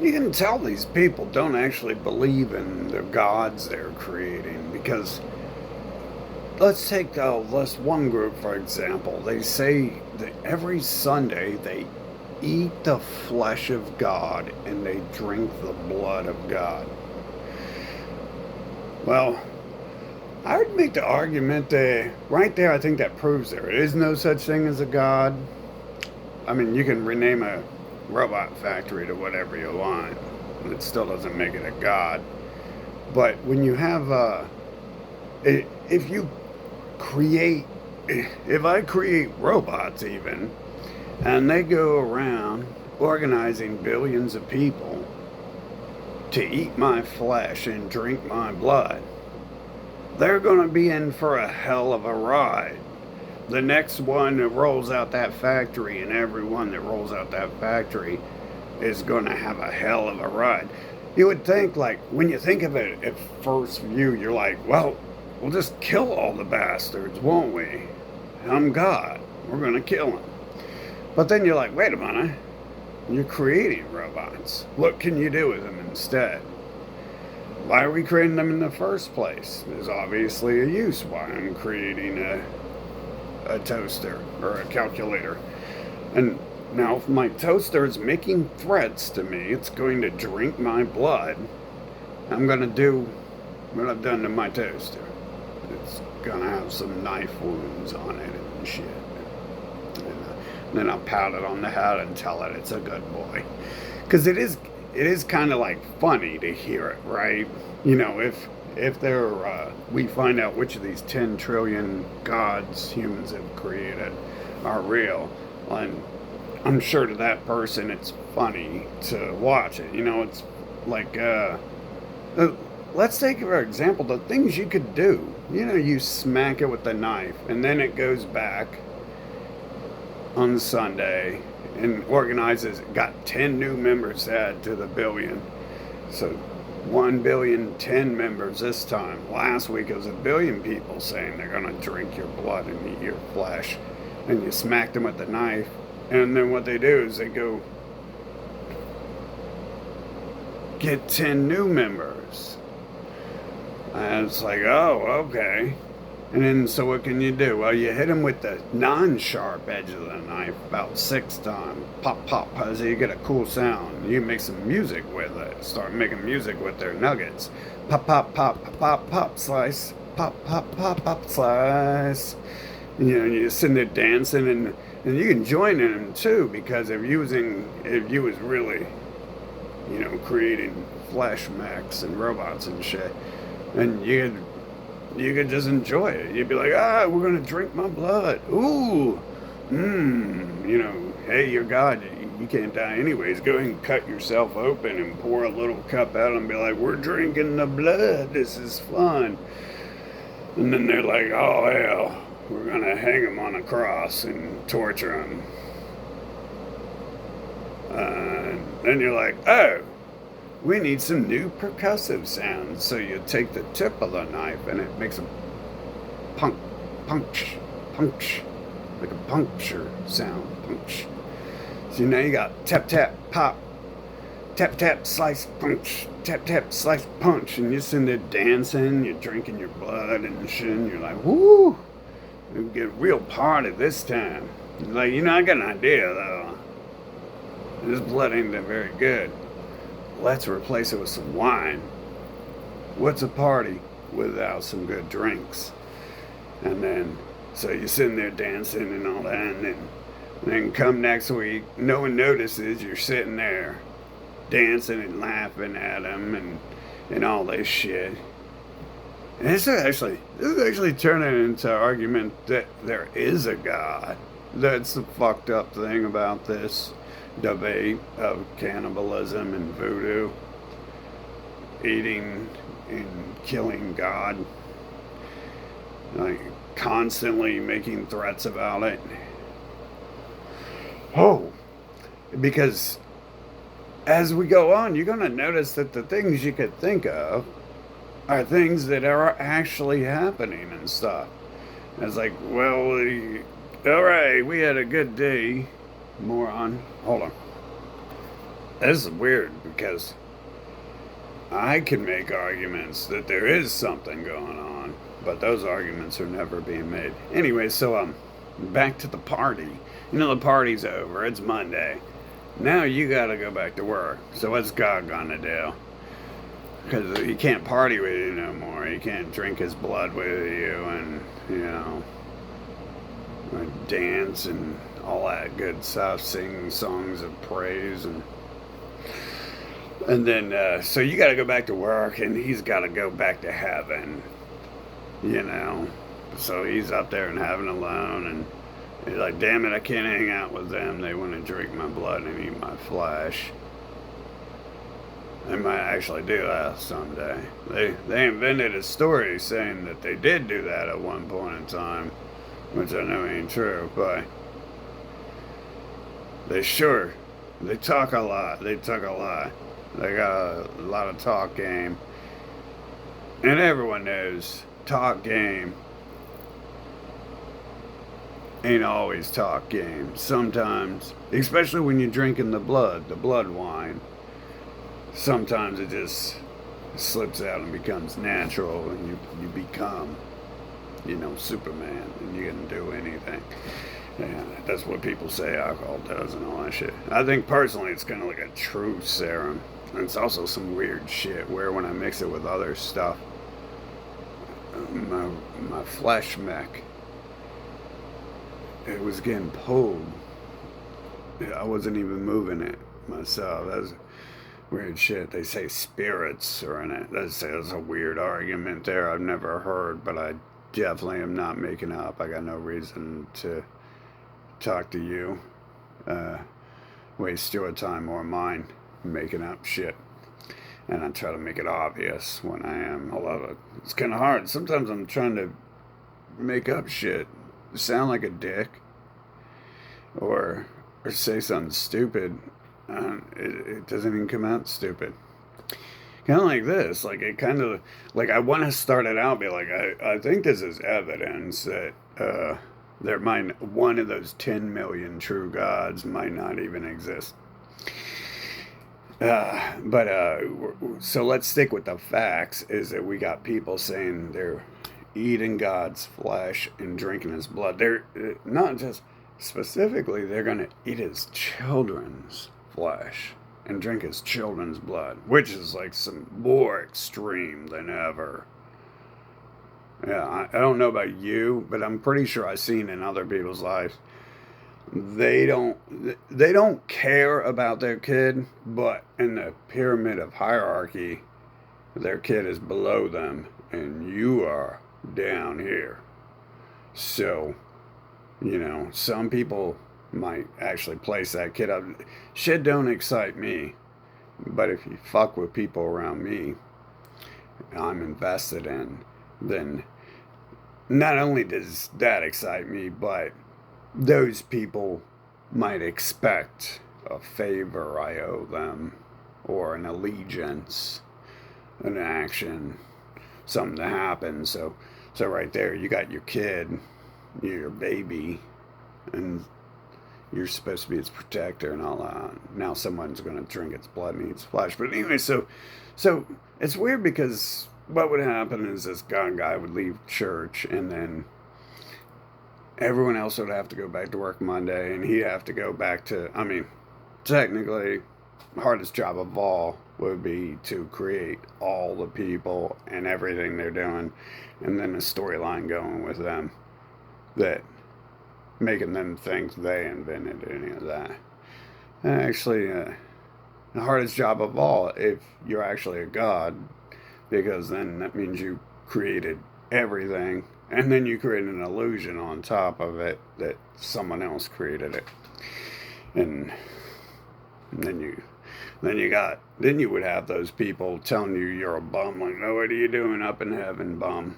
You can tell these people don't actually believe in the gods they're creating because let's take this one group for example. They say that every Sunday they eat the flesh of God and they drink the blood of God. Well, I would make the argument that right there, I think that proves there is no such thing as a God. I mean, you can rename a robot factory to whatever you want. It still doesn't make it a God. But when you have, if you create, if I create robots even, and they go around organizing billions of people to eat my flesh and drink my blood, they're going to be in for a hell of a ride. The next one that rolls out that factory, and everyone that rolls out that factory is going to have a hell of a ride. You would think, like, when you think of it at first view, you're like, well, we'll just kill all the bastards, won't we? I'm God. We're going to kill them. But then you're like, wait a minute. You're creating robots. What can you do with them instead? Why are we creating them in the first place? There's obviously a use why I'm creating a toaster or a calculator. And now, if my toaster is making threats to me, it's going to drink my blood. I'm going to do what I've done to my toaster. It's going to have some knife wounds on it and shit. And then I'll pat it on the head and tell it it's a good boy. Because it is kind of like funny to hear it, right? You know, if there we find out which of these 10 trillion gods humans have created are real, and I'm sure to that person it's funny to watch it. You know, it's like let's take for example the things you could do. You know, you smack it with the knife, and then it goes back on Sunday and organizes, got 10 new members to add to the billion. So 1 billion, 10 members this time. Last week it was 1 billion people saying they're going to drink your blood and eat your flesh. And you smack them with the knife. And then what they do is they go get 10 new members. And it's like, oh, okay. And then, so what can you do? Well, you hit them with the non-sharp edge of the knife about 6 times. Pop, pop, so you get a cool sound. You make some music with it. Start making music with their nuggets. Pop, pop, pop, pop, pop, pop, slice. Pop, pop, pop, pop, slice. And, you know, you just sitting there dancing, and you can join in them too, because if you was really, you know, creating flesh mechs and robots and shit, and you could just enjoy it. You'd be like, we're going to drink my blood. Ooh, you know, hey, you're God. You can't die anyways. Go ahead and cut yourself open and pour a little cup out and be like, we're drinking the blood. This is fun. And then they're like, oh, hell, we're going to hang him on a cross and torture him. Then you're like, oh, we need some new percussive sounds. So you take the tip of the knife and it makes a punch, punch, punch, like a puncture sound, punch. So now you got tap, tap, pop, tap, tap, slice, punch, tap, tap, slice, punch. And you're sitting there dancing, you're drinking your blood and shit, and you're like, woo, we get a real party this time. Like, you know, I got an idea though. This blood ain't that very good. Let's replace it with some wine. What's a party without some good drinks? And then, so you're sitting there dancing and all that, and then come next week, no one notices you're sitting there dancing and laughing at them and all this shit. And this is actually turning into an argument that there is a God. That's the fucked up thing about this debate of cannibalism and voodoo, eating and killing God, like constantly making threats about it. Oh, because as we go on, you're going to notice that the things you could think of are things that are actually happening and stuff. And it's like, well, all right, we had a good day, moron. Hold on. This is weird because I can make arguments that there is something going on, but those arguments are never being made. Anyway, so back to the party. You know, the party's over. It's Monday. Now you gotta go back to work. So what's God gonna do? Because he can't party with you no more. He can't drink his blood with you and, you know, dance and all that good stuff, sing songs of praise and then so you got to go back to work and he's got to go back to heaven, you know. So he's up there in heaven alone and he's like, damn it, I can't hang out with them. They want to drink my blood and eat my flesh. They might actually do that someday. They invented a story saying that they did do that at one point in time, which I know ain't true, but they talk a lot. They talk a lot. They got a lot of talk game. And everyone knows talk game ain't always talk game. Sometimes, especially when you're drinking the blood wine, sometimes it just slips out and becomes natural and you become, you know, Superman and you can do anything. Yeah, that's what people say alcohol does and all that shit. I think personally it's kind of like a truth serum. And it's also some weird shit where when I mix it with other stuff, my flesh mech, it was getting pulled. I wasn't even moving it myself. That's weird shit. They say spirits are in it. That's a weird argument there I've never heard, but I definitely am not making up. I got no reason to talk to you, waste your time or mine making up shit. And I try to make it obvious when I am. I love it. It's kind of hard. Sometimes I'm trying to make up shit, sound like a dick, or say something stupid. It doesn't even come out stupid. Kind of like this. Like it kind of like I want to start it out, be like, I think this is evidence that there might one of those 10 million true gods might not even exist. But so let's stick with the facts. Is that we got people saying they're eating God's flesh and drinking His blood. They're not just specifically they're going to eat His children's flesh and drink His children's blood, which is like some more extreme than ever. Yeah, I don't know about you, but I'm pretty sure I've seen in other people's lives they don't care about their kid, but in the pyramid of hierarchy, their kid is below them and you are down here. So, you know, some people might actually place that kid up. Shit don't excite me, but if you fuck with people around me I'm invested in, then not only does that excite me, but those people might expect a favor I owe them, or an allegiance, an action, something to happen. So right there, you got your kid, your baby, and you're supposed to be its protector and all that. Now someone's going to drink its blood and eat its flesh. But anyway, so it's weird because what would happen is this guy would leave church and then everyone else would have to go back to work Monday, and he'd have to go back to, I mean, technically, the hardest job of all would be to create all the people and everything they're doing, and then a storyline going with them that making them think they invented any of that. And actually, the hardest job of all, if you're actually a god, because then that means you created everything and then you create an illusion on top of it that someone else created it, and then you would have those people telling you you're a bum, like, oh, what are you doing up in heaven, bum?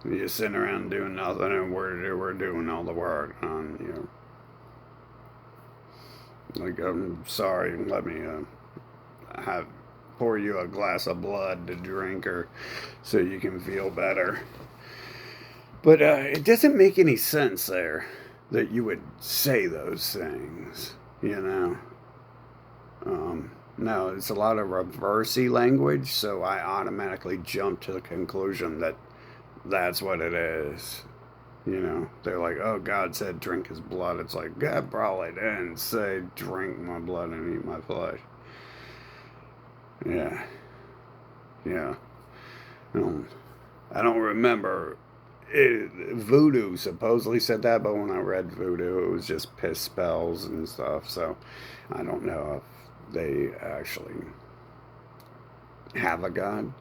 You're sitting around doing nothing, and we're doing all the work. You know, like, I'm sorry, let me pour you a glass of blood to drink, or so you can feel better. But it doesn't make any sense there that you would say those things, you know. No, it's a lot of reversey language, so I automatically jump to the conclusion that that's what it is. You know, they're like, oh, God said drink his blood. It's like, God probably didn't say drink my blood and eat my flesh. Yeah, yeah. Um, I don't remember. Voodoo supposedly said that, but when I read Voodoo, it was just piss spells and stuff. So I don't know if they actually have a god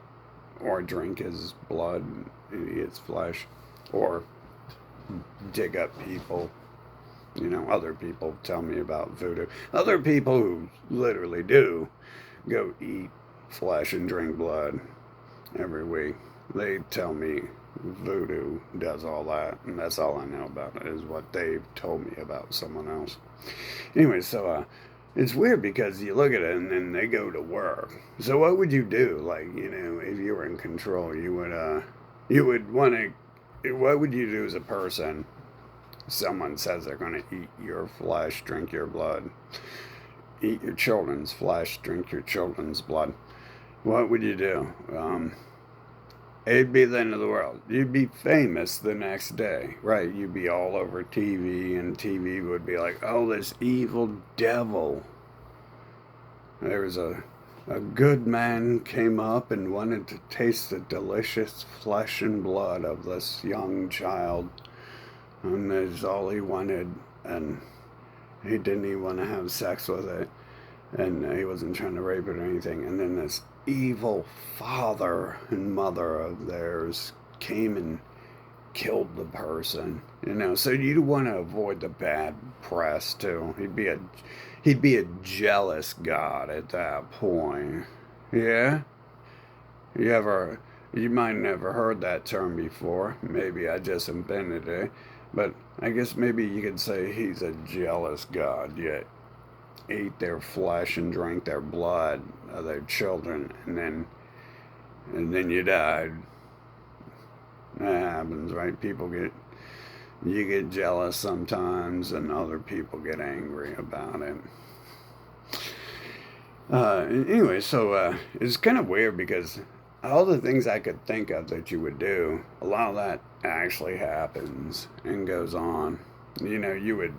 or drink his blood, eat his flesh, or dig up people. You know, other people tell me about voodoo. Other people who literally do go eat flesh and drink blood every week. They tell me voodoo does all that, and that's all I know about it, is what they've told me about someone else. Anyway, so it's weird because you look at it and then they go to work. So what would you do? Like, you know, if you were in control, you would want to, what would you do as a person? Someone says they're going to eat your flesh, drink your blood, eat your children's flesh, drink your children's blood. What would you do? It'd be the end of the world. You'd be famous the next day, right? You'd be all over TV, and TV would be like, oh, this evil devil. There was a good man came up and wanted to taste the delicious flesh and blood of this young child. And that's all he wanted, and he didn't even want to have sex with it, and he wasn't trying to rape it or anything. And then this evil father and mother of theirs came and killed the person, you know. So you'd want to avoid the bad press too. He'd be a jealous god at that point. Yeah, you might never heard that term before. Maybe I just invented it, but I guess maybe you could say he's a jealous god. Yet ate their flesh and drank their blood of their children, and then you died. That happens, right? You get jealous sometimes, and other people get angry about it. Anyway, so it's kind of weird because all the things I could think of that you would do, a lot of that actually happens and goes on. You know,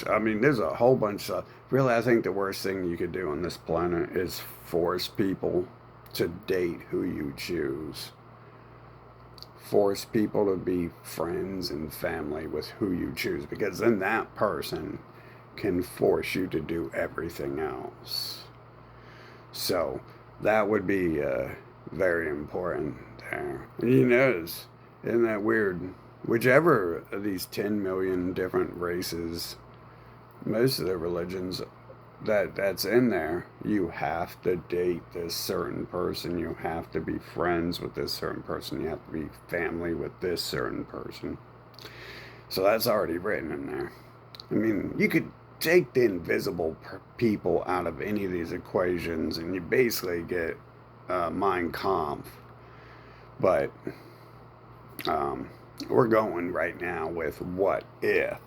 I mean, there's a whole bunch of. Really, I think the worst thing you could do on this planet is force people to date who you choose. Force people to be friends and family with who you choose, because then that person can force you to do everything else. So that would be very important there. And you notice, isn't that weird? Whichever of these 10 million different races, most of the religions that's in there, you have to date this certain person, you have to be friends with this certain person, you have to be family with this certain person. So that's already written in there. I mean, you could take the invisible people out of any of these equations and you basically get Mein Kampf. But we're going right now with what if.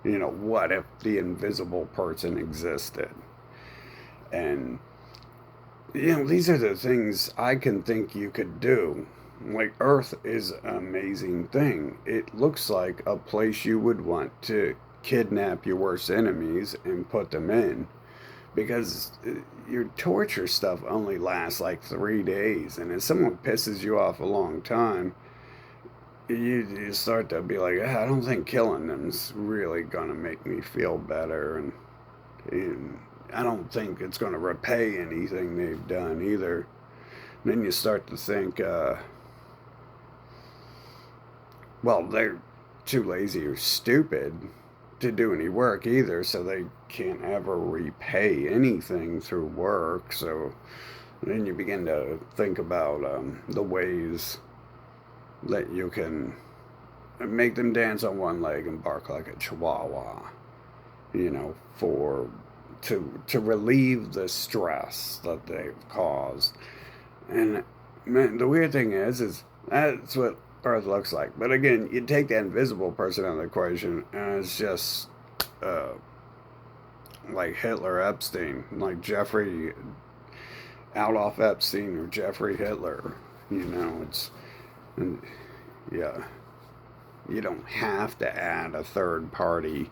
You know, what if the invisible person existed? And, you know, these are the things I can think you could do. Like, Earth is an amazing thing. It looks like a place you would want to kidnap your worst enemies and put them in. Because your torture stuff only lasts like 3 days. And if someone pisses you off a long time, you start to be like, I don't think killing them's really gonna make me feel better, and I don't think it's gonna repay anything they've done either. And then you start to think, well, they're too lazy or stupid to do any work either, so they can't ever repay anything through work. So then you begin to think about the ways that you can make them dance on one leg and bark like a chihuahua, you know, to relieve the stress that they've caused. And man, the weird thing is that's what Earth looks like. But again, you take that invisible person out of the equation, and it's just like Hitler Epstein, like Jeffrey Adolf Epstein or Jeffrey Hitler. You know, and, yeah, you don't have to add a third party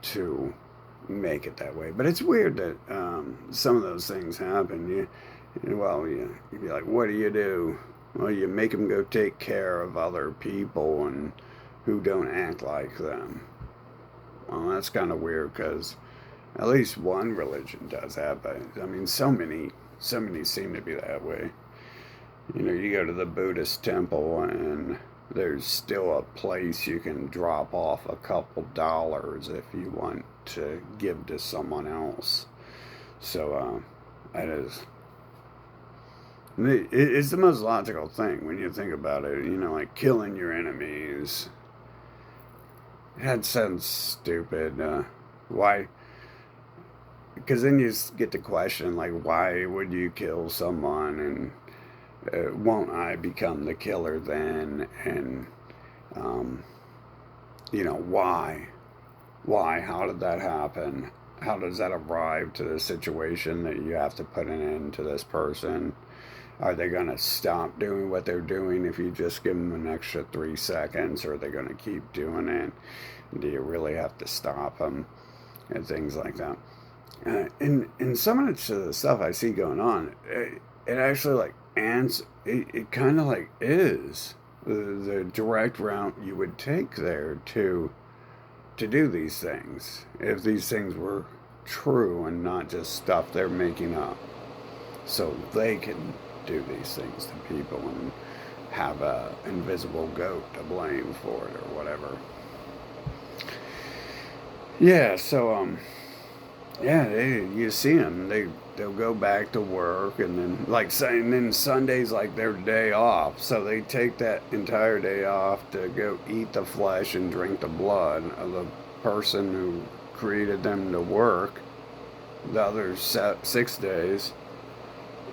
to make it that way. But it's weird that some of those things happen. You'd be like, what do you do? Well, you make them go take care of other people and who don't act like them. Well, that's kind of weird because at least one religion does that. But I mean, so many seem to be that way. You know, you go to the Buddhist temple and there's still a place you can drop off a couple dollars if you want to give to someone else. So that is, it's the most logical thing when you think about it. You know, like killing your enemies. That sounds stupid. Why? Because then you get to question, like, why would you kill someone? And won't I become the killer then? And, um, you know, why? Why? How did that happen? How does that arrive to the situation that you have to put an end to this person? Are they going to stop doing what they're doing if you just give them an extra 3 seconds? Or are they going to keep doing it? Do you really have to stop them? And things like that. And some of the stuff I see going on, it actually like it kind of like is the direct route you would take there to do these things if these things were true and not just stuff they're making up, so they can do these things to people and have a invisible goat to blame for it or whatever. Yeah, so yeah, you see them. They'll go back to work, and then and then Sunday's like their day off, so they take that entire day off to go eat the flesh and drink the blood of the person who created them to work the other 6 days,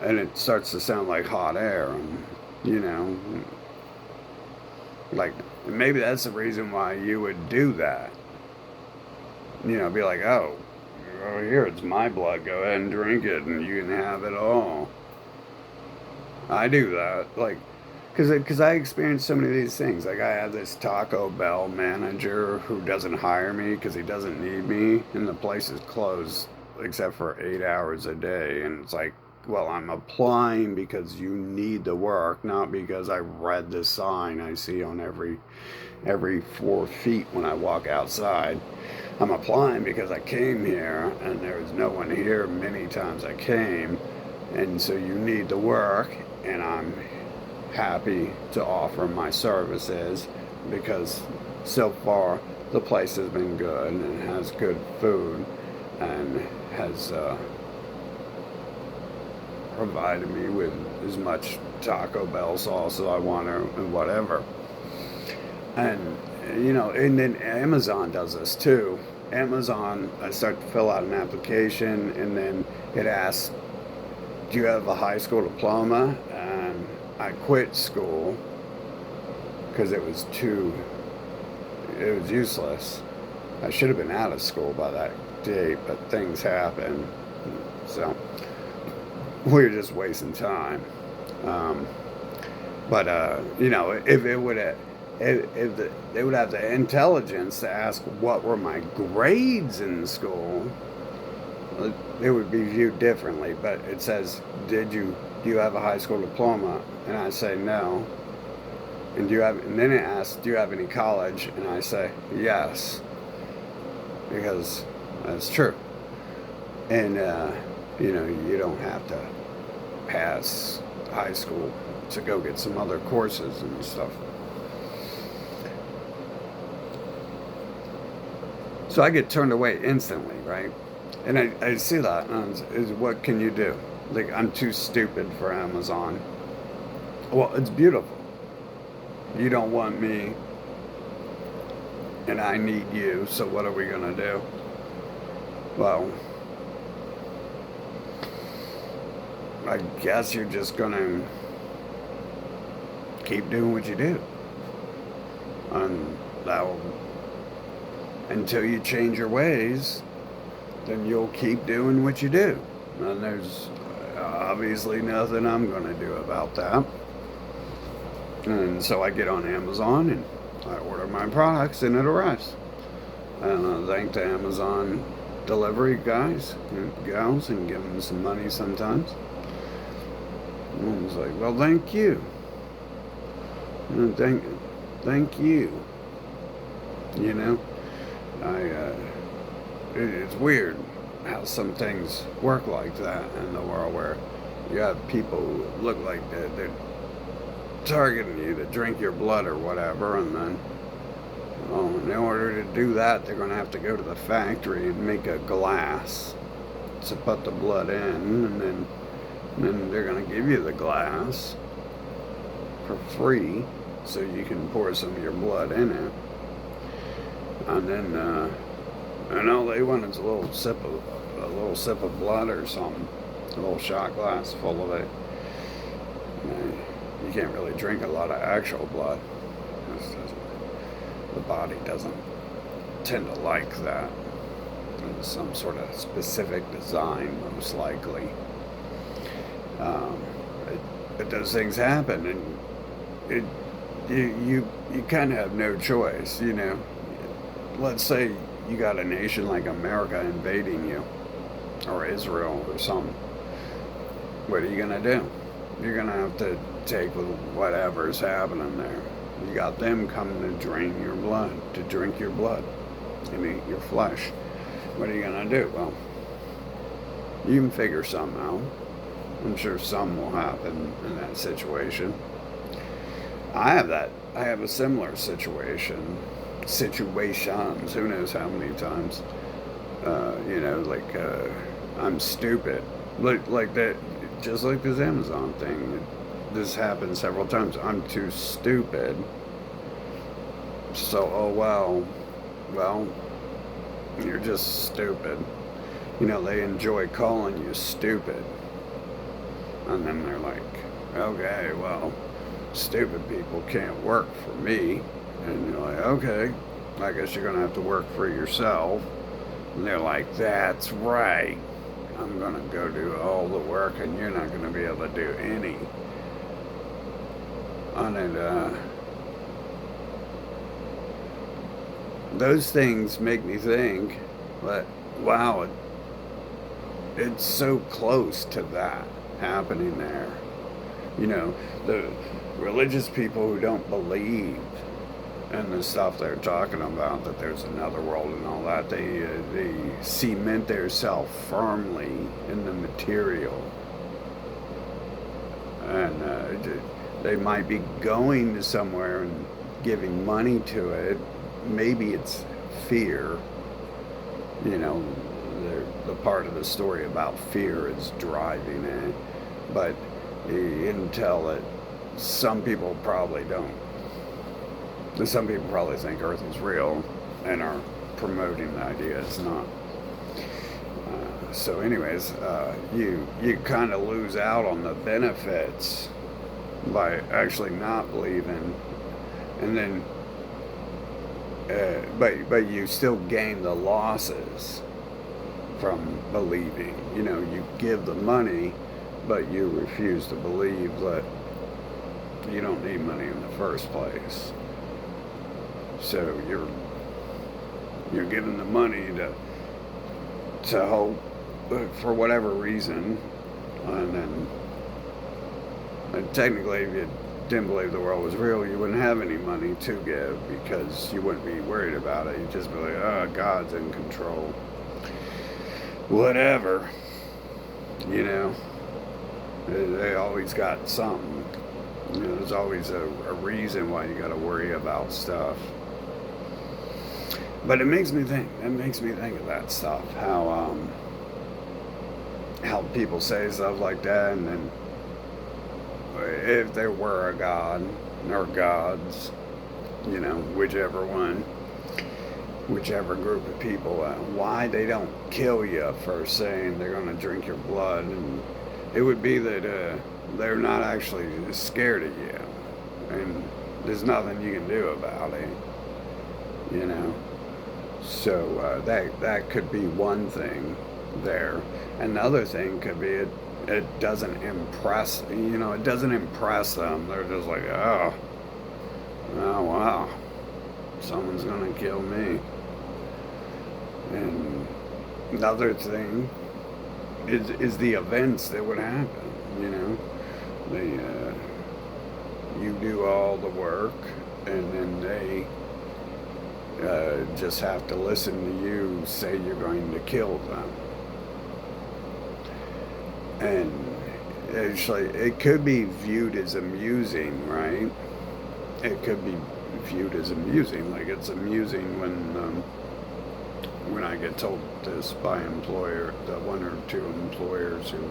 and it starts to sound like hot air, and you know, like maybe that's the reason why you would do that. You know, be like, oh, over here, it's my blood. Go ahead and drink it, and you can have it all. I do that, like, because I experienced so many of these things. Like, I have this Taco Bell manager who doesn't hire me because he doesn't need me, and the place is closed except for 8 hours a day. And it's like, well, I'm applying because you need the work, not because I read the sign I see on every 4 feet when I walk outside. I'm applying because I came here and there was no one here many times I came, and so you need the work, and I'm happy to offer my services because so far the place has been good and has good food and has provided me with as much Taco Bell sauce as I want or whatever. And you know, and then Amazon does this too. Amazon, I start to fill out an application, and then it asks, "Do you have a high school diploma?" And I quit school because it was useless. I should have been out of school by that date, but things happen, so we were just wasting time. Um, but you know, if it would have they would have the intelligence to ask what were my grades in school, it would be viewed differently. But it says, do you have a high school diploma? And I say no. And then it asks, do you have any college? And I say yes, because that's true. And you know, you don't have to pass high school to go get some other courses and stuff. So I get turned away instantly, right? And I see that, and what can you do? Like, I'm too stupid for Amazon. Well, it's beautiful. You don't want me, and I need you, so what are we going to do? Well, I guess you're just going to keep doing what you do. And that'll, until you change your ways, then you'll keep doing what you do. And there's obviously nothing I'm going to do about that. And so I get on Amazon and I order my products and it arrives. And I thank the Amazon delivery guys and gals and give them some money sometimes. And I was like, well, thank you. And thank you. You know, it's weird how some things work like that in the world where you have people who look like they're targeting you to drink your blood or whatever, and then in order to do that, they're going to have to go to the factory and make a glass to put the blood in, and then they're going to give you the glass for free so you can pour some of your blood in it. And then, and all they want is a little sip of blood or something, a little shot glass full of it. You can't really drink a lot of actual blood. The body doesn't tend to like that. It's some sort of specific design, most likely. But those things happen, and you kind of have no choice, you know. Let's say you got a nation like America invading you, or Israel or something. What are you going to do? You're going to have to take with whatever's happening there. You got them coming to drain your blood, to drink your blood and eat your flesh. What are you going to do? Well, you can figure something out. I'm sure some will happen in that situation. I have a similar situation. Situations, who knows how many times. You know, like, I'm stupid. Like that, just like this Amazon thing. This happened several times. I'm too stupid. So, oh well, you're just stupid. You know, they enjoy calling you stupid. And then they're like, okay, well, stupid people can't work for me. And you're like, okay, I guess you're going to have to work for yourself. And they're like, that's right. I'm going to go do all the work and you're not going to be able to do any. And those things make me think that, wow, it's so close to that happening there. You know, the religious people who don't believe in the stuff they're talking about, that there's another world and all that, they cement themselves firmly in the material. And they might be going to somewhere and giving money to it. Maybe it's fear. You know, the part of the story about fear is driving it. But you can tell that some people probably don't. Some people probably think Earth is real and are promoting the idea it's not. So anyways, you kind of lose out on the benefits by actually not believing, and then but you still gain the losses from believing. You know, you give the money, but you refuse to believe that you don't need money in the first place. So you're giving the money to hope for whatever reason, and technically, if you didn't believe the world was real, you wouldn't have any money to give because you wouldn't be worried about it. You'd just be like, oh, God's in control. Whatever. You know, they always got something. You know, there's always a reason why you got to worry about stuff. But it makes me think. It makes me think of that stuff. How people say stuff like that, and then if there were a God or gods, you know, whichever one, whichever group of people, why they don't kill you for saying they're going to drink your blood, and it would be that they're not actually scared of you, and there's nothing you can do about it, you know. So that could be one thing there. Another thing could be it doesn't impress, it doesn't impress them. They're just like, oh wow, someone's gonna kill me. And another thing is the events that would happen. They you do all the work, and then they just have to listen to you say you're going to kill them. And actually, it could be viewed as amusing, right? It could be viewed as amusing. Like, it's amusing when I get told this by the one or two employers who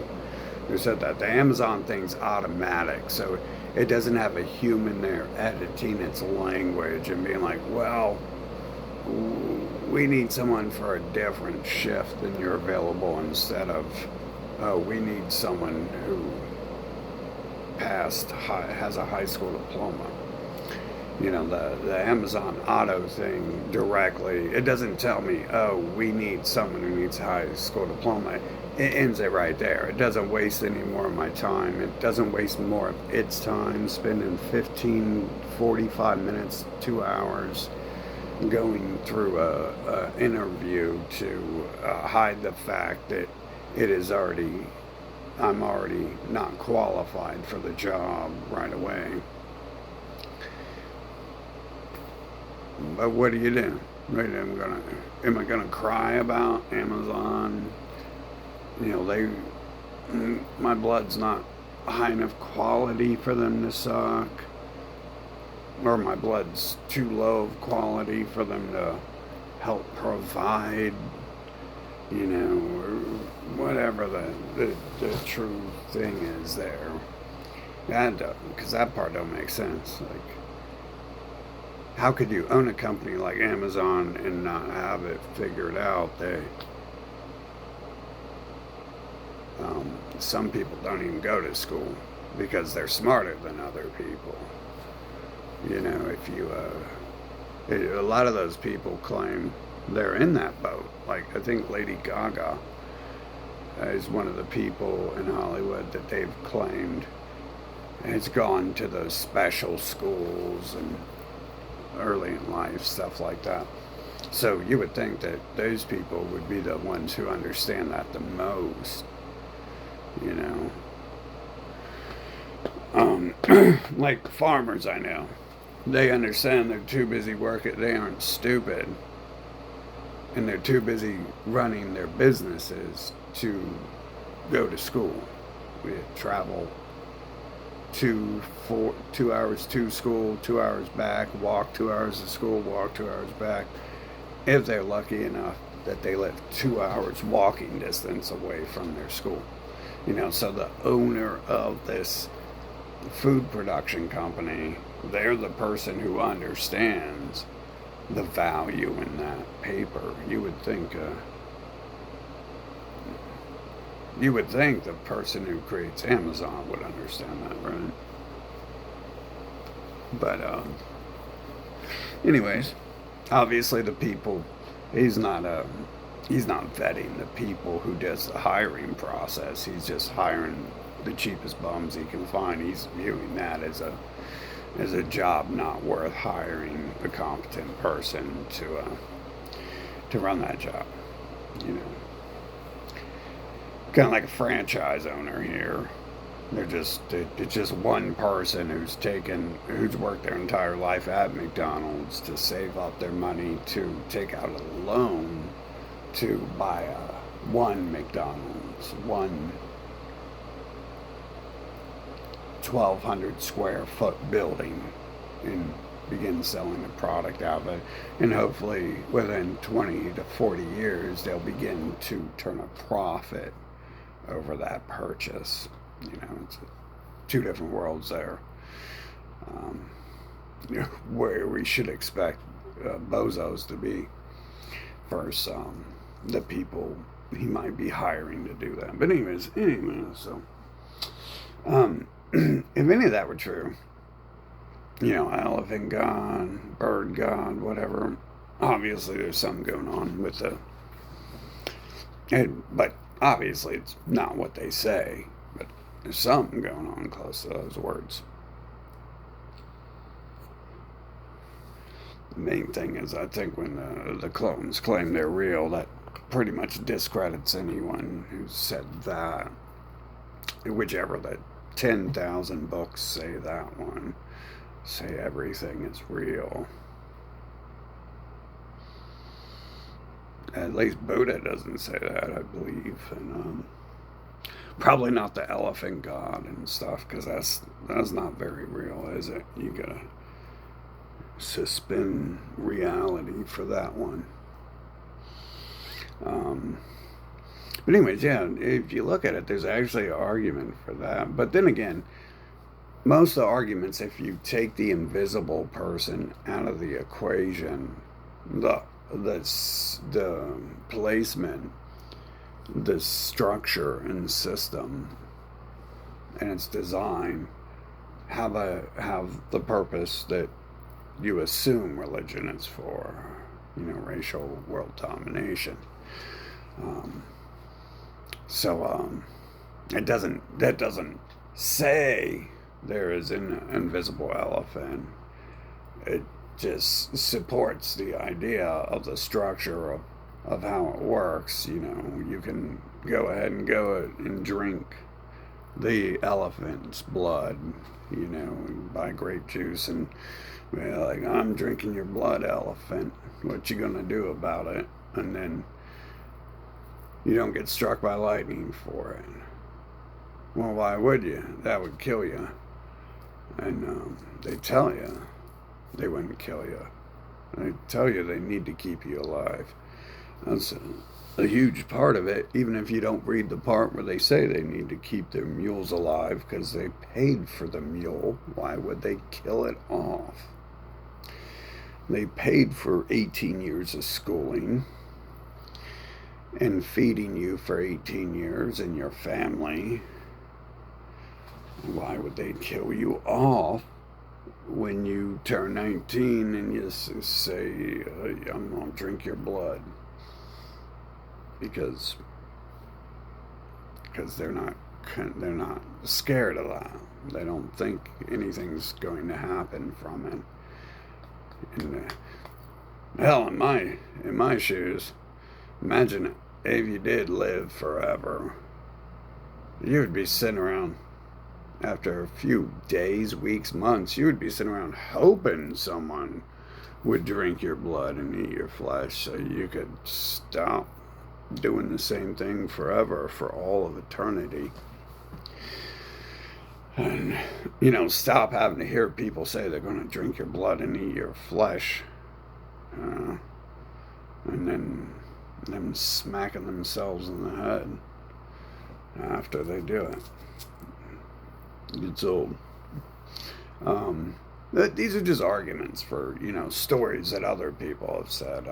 said that the Amazon thing's automatic, so it doesn't have a human there editing its language and being like, well, we need someone for a different shift than you're available, instead of, oh, we need someone who has a high school diploma. The Amazon Auto thing directly, it doesn't tell me, oh, we need someone who needs a high school diploma. It ends it right there. It doesn't waste any more of my time. It doesn't waste more of its time spending 15, 45 minutes, 2 hours going through a interview to hide the fact that I'm already not qualified for the job right away. But what do you do? Am I gonna cry about Amazon? My blood's not high enough quality for them to suck, or my blood's too low of quality for them to help provide, or whatever the true thing is there. Because that part don't make sense. Like, how could you own a company like Amazon and not have it figured out? Some people don't even go to school because they're smarter than other people. A lot of those people claim they're in that boat. Like, I think Lady Gaga is one of the people in Hollywood that they've claimed has gone to those special schools and early in life, stuff like that. So you would think that those people would be the ones who understand that the most. Like farmers I know, they understand they're too busy working. They aren't stupid, and they're too busy running their businesses to go to school. We travel 2 hours to school, 2 hours back, walk 2 hours to school, walk 2 hours back, if they're lucky enough that they live 2 hours walking distance away from their school. So the owner of this food production company, they're the person who understands the value in that paper. You would think the person who creates Amazon would understand that, right? But anyways, obviously the people, he's not vetting the people who does the hiring process. He's just hiring the cheapest bums he can find. He's viewing that as a job not worth hiring a competent person to run that job. Kind of like a franchise owner here. It's just one person who's worked their entire life at McDonald's to save up their money to take out a loan to buy one McDonald's, one 1,200 square foot building, and begin selling the product out of it. And hopefully within 20 to 40 years, they'll begin to turn a profit over that purchase. It's two different worlds there. Where we should expect bozos to be versus the people he might be hiring to do that. But anyways, so if any of that were true, elephant god, bird god, whatever, obviously there's something going on with but obviously it's not what they say, but there's something going on close to those words. The main thing is, I think when the clones claim they're real, that pretty much discredits anyone who said that. Whichever the 10,000 books say that one, say everything is real. At least Buddha doesn't say that, I believe. And probably not the elephant god and stuff, because that's not very real, is it? You gotta suspend reality for that one. But anyways, yeah, if you look at it, there's actually an argument for that. But then again, most of the arguments, if you take the invisible person out of the equation, the placement, the structure and system, and its design have the purpose that you assume religion is for, racial world domination. That doesn't say there is an invisible elephant. It just supports the idea of the structure of how it works. You can go ahead and drink the elephant's blood, buy grape juice and like, I'm drinking your blood, elephant. What you gonna do about it? And then you don't get struck by lightning for it. Well, why would you? That would kill you. And they tell you they wouldn't kill you. They tell you they need to keep you alive. That's a huge part of it, even if you don't read the part where they say they need to keep their mules alive because they paid for the mule. Why would they kill it off? They paid for 18 years of schooling and feeding you for 18 years and your family. Why would they kill you off when you turn 19 and you say, I'm going to drink your blood? Because they're not scared of that. They don't think anything's going to happen from it. And hell, in my shoes, imagine if you did live forever, you would be sitting around after a few days, weeks, months. You would be sitting around hoping someone would drink your blood and eat your flesh so you could stop doing the same thing forever, for all of eternity. And, stop having to hear people say they're going to drink your blood and eat your flesh. And then them smacking themselves in the head after they do it. It's old. These are just arguments for, stories that other people have said.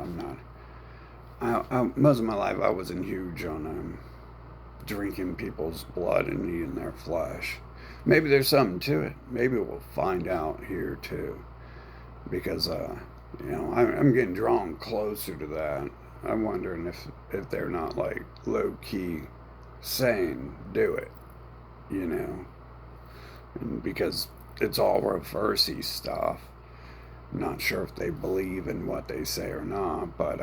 Most of my life I wasn't huge on drinking people's blood and eating their flesh. Maybe there's something to it. Maybe we'll find out here too, because I'm getting drawn closer to that. I'm wondering if they're not like low key saying do it, and because it's all reversey stuff. I'm not sure if they believe in what they say or not, but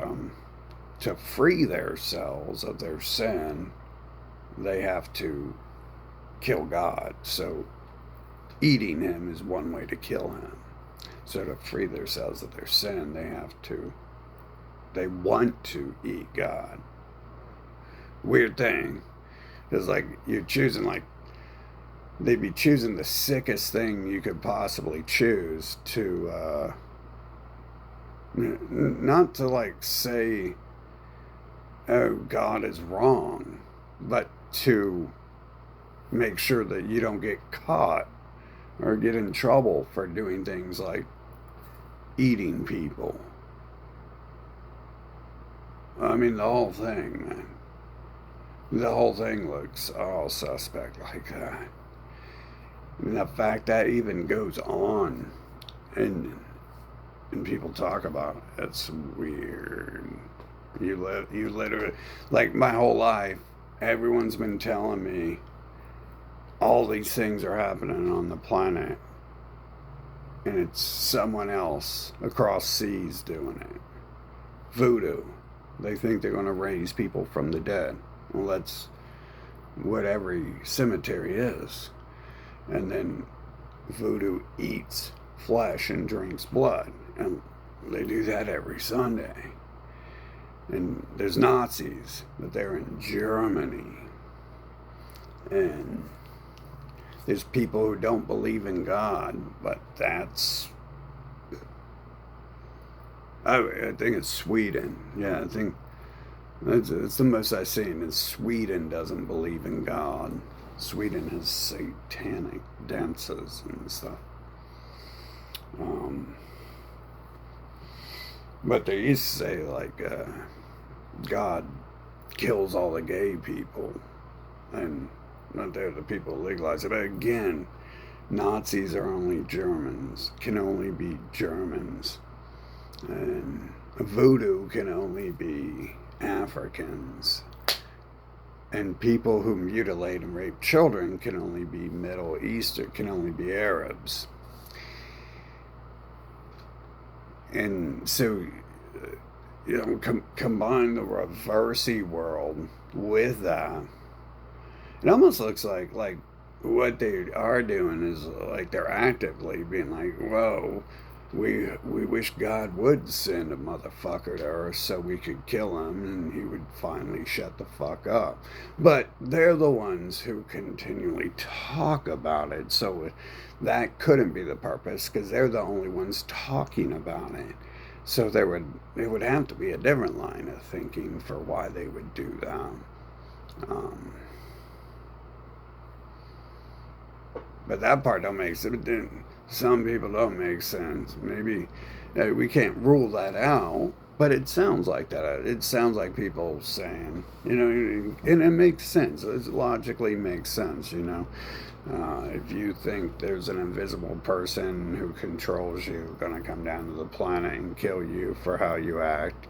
to free themselves of their sin, they have to kill God. So eating him is one way to kill him. So to free themselves of their sin, they want to eat God. Weird thing. Because you're choosing they'd be choosing the sickest thing you could possibly choose to not to say, oh, God is wrong, but to make sure that you don't get caught or get in trouble for doing things like eating people. I mean, the whole thing, man. The whole thing looks all suspect like that. And the fact that even goes on, and and people talk about it. It's weird. You literally, like my whole life, everyone's been telling me all these things are happening on the planet, and it's someone else across seas doing it. Voodoo. They think they're going to raise people from the dead. Well, that's what every cemetery is. And then voodoo eats flesh and drinks blood. And they do that every Sunday. And there's Nazis, but they're in Germany. And there's people who don't believe in God, but that's... I think it's Sweden. Yeah, I think it's the most I've seen is Sweden doesn't believe in God. Sweden has satanic dances and stuff. But they used to say, like, God kills all the gay people. And not they're the people who legalize it. But again, Nazis are only Germans, can only be Germans. And voodoo can only be Africans. And people who mutilate and rape children can only be Middle Eastern, can only be Arabs. And so, combine the reversey world with that. It almost looks like what they are doing is like they're actively being like, whoa, we wish God would send a motherfucker to Earth so we could kill him and he would finally shut the fuck up. But they're the ones who continually talk about it, so that couldn't be the purpose because they're the only ones talking about it. So there would have to be a different line of thinking for why they would do that. But that part don't make sense. Some people don't make sense. Maybe we can't rule that out, but it sounds like that. It sounds like people saying, and it makes sense. It logically makes sense, If you think there's an invisible person who controls you, going to come down to the planet and kill you for how you act,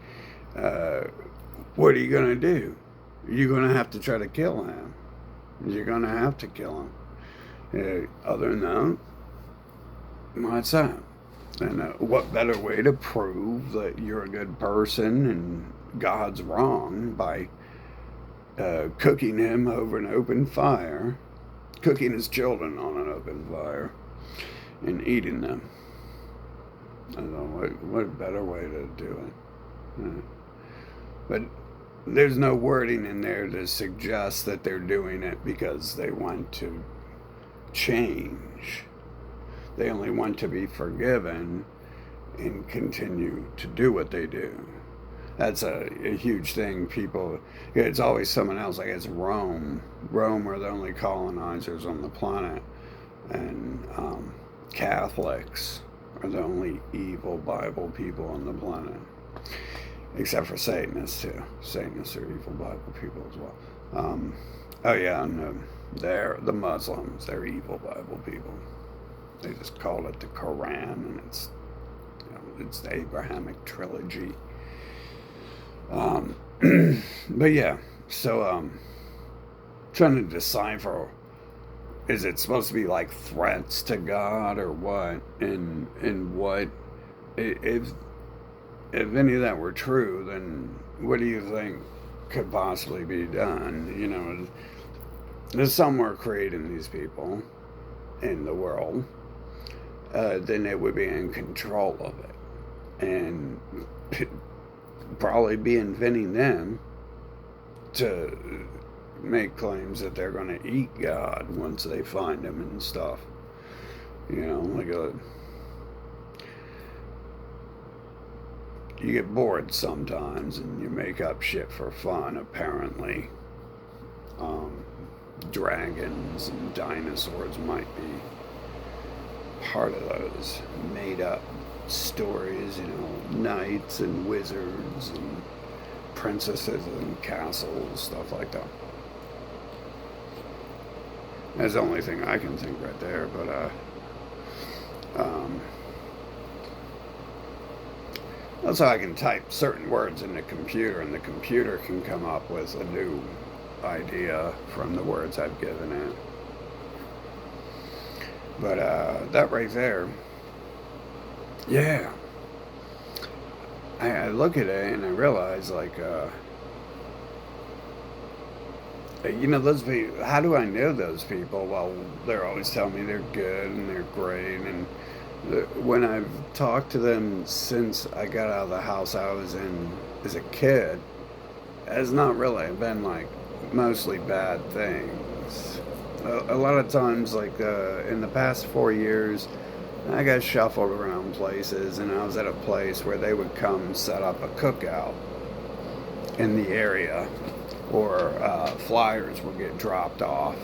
what are you going to do? You're going to have to try to kill him. You're going to have to kill him. Other than that, what's that? And what better way to prove that you're a good person and God's wrong by cooking him over an open fire, cooking his children on an open fire, and eating them? I don't know what better way to do it. But there's no wording in there to suggest that they're doing it because they want to change. They only want to be forgiven and continue to do what they do. That's a huge thing. People, it's always someone else. Like it's Rome. Rome were the only colonizers on the planet, and Catholics are the only evil Bible people on the planet, except for Satanists too. Satanists are evil Bible people as well. And they're the Muslims. They're evil Bible people. They just call it the Quran, and it's the Abrahamic trilogy. But yeah, so trying to decipher, is it supposed to be like threats to God or what? And what if any of that were true, then what do you think could possibly be done? There's somewhere creating these people in the world. Then they would be in control of it and probably be inventing them to make claims that they're going to eat God once they find him and stuff. You get bored sometimes and you make up shit for fun, apparently. Dragons and dinosaurs might be part of those made up stories, knights and wizards and princesses and castles, stuff like that. That's the only thing I can think right there, but Also, I can type certain words in the computer, and the computer can come up with a new idea from the words I've given it. But that right there, yeah. I look at it and I realize, like, those people, how do I know those people? Well, they're always telling me they're good and they're great. And when I've talked to them since I got out of the house I was in as a kid, it's not really been like mostly bad things. A lot of times, like in the past 4 years, I got shuffled around places, and I was at a place where they would come set up a cookout in the area, or flyers would get dropped off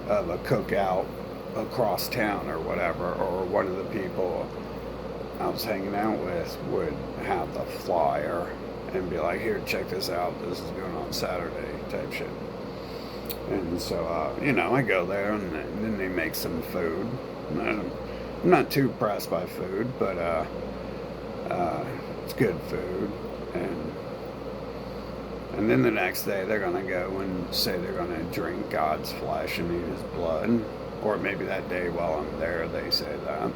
of a cookout across town or whatever, or one of the people I was hanging out with would have the flyer and be like, "Here, check this out. This is going on Saturday," type shit. And so, I go there, and then they make some food. I'm not too pressed by food, but it's good food. And then the next day, they're going to go and say they're going to drink God's flesh and eat his blood. Or maybe that day while I'm there, they say that.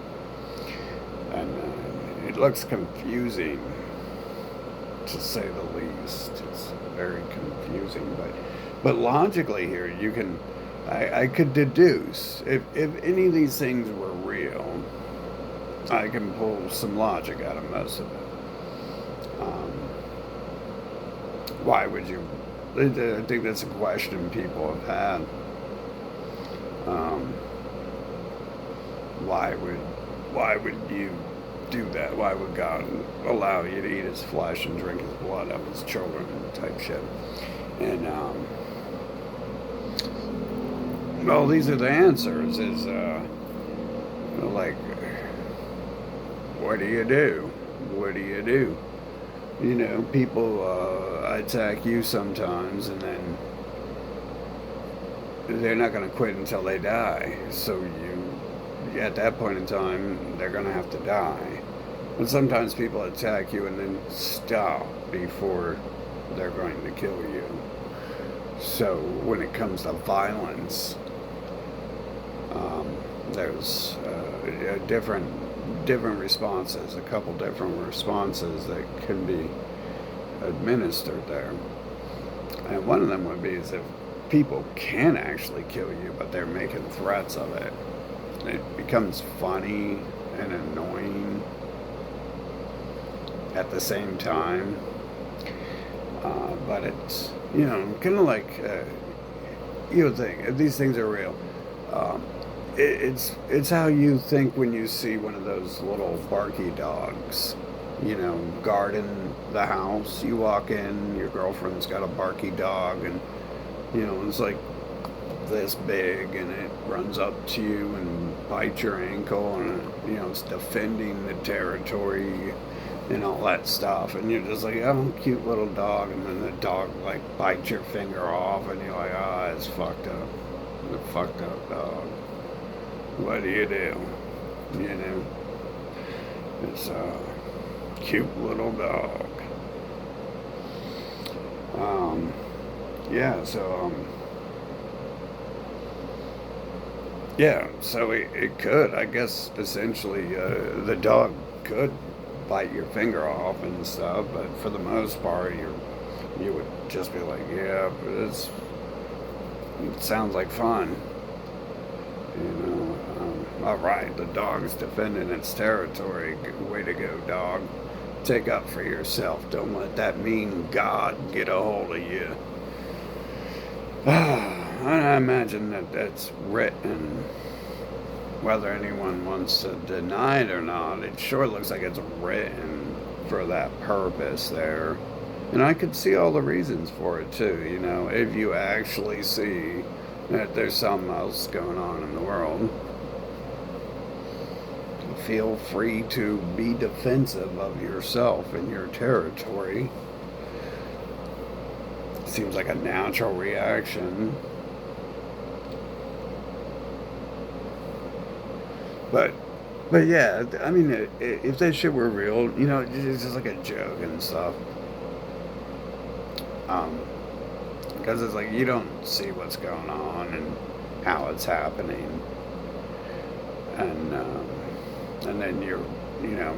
And it looks confusing, to say the least. It's very confusing. But logically here, I could deduce, if any of these things were real, I can pull some logic out of most of it. Why would you? I think that's a question people have had. Why would you do that? Why would God allow you to eat his flesh and drink his blood of his children, type shit? And well, these are the answers. Is like, what do you do? What do you do? People attack you sometimes, and then they're not going to quit until they die. So at that point in time, they're going to have to die. And sometimes people attack you and then stop before they're going to kill you. So when it comes to violence, there's different responses, a couple different responses that can be administered there. And one of them would be is if people can actually kill you, but they're making threats of it. It becomes funny and annoying at the same time. But it's, kind of like, think, if these things are real, it's how you think when you see one of those little barky dogs, guarding the house. You walk in, your girlfriend's got a barky dog, and it's like this big, and it runs up to you and bites your ankle, and it's defending the territory and all that stuff, and you're just like, oh, cute little dog, and then the dog like bites your finger off, and you're like, it's fucked up. The fucked up dog. What do you do? It's a cute little dog. Yeah, so so it could, I guess, essentially, the dog could bite your finger off and stuff, but for the most part, you would just be like, yeah, it sounds like fun. All right, the dog's defending its territory. Way to go, dog. Take up for yourself. Don't let that mean God get a hold of you. I imagine that's written. Whether anyone wants to deny it or not, it sure looks like it's written for that purpose there. And I could see all the reasons for it too, if you actually see that there's something else going on in the world. Feel free to be defensive of yourself and your territory. Seems like a natural reaction. But But yeah, I mean, if that shit were real, it's just like a joke and stuff. Um, because it's like you don't see what's going on and how it's happening, and then you know,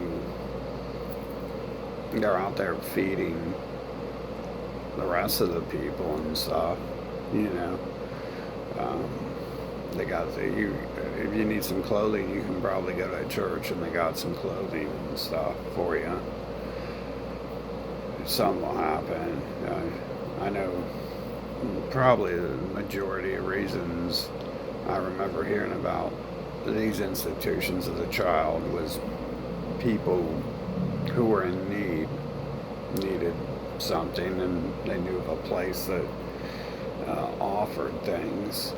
they're out there feeding the rest of the people and stuff. You know, um, they got you. If you need some clothing, you can probably go to a church and they got some clothing and stuff for you. Something will happen. I know probably the majority of reasons I remember hearing about these institutions as a child was people who were in needed something, and they knew of a place that offered things.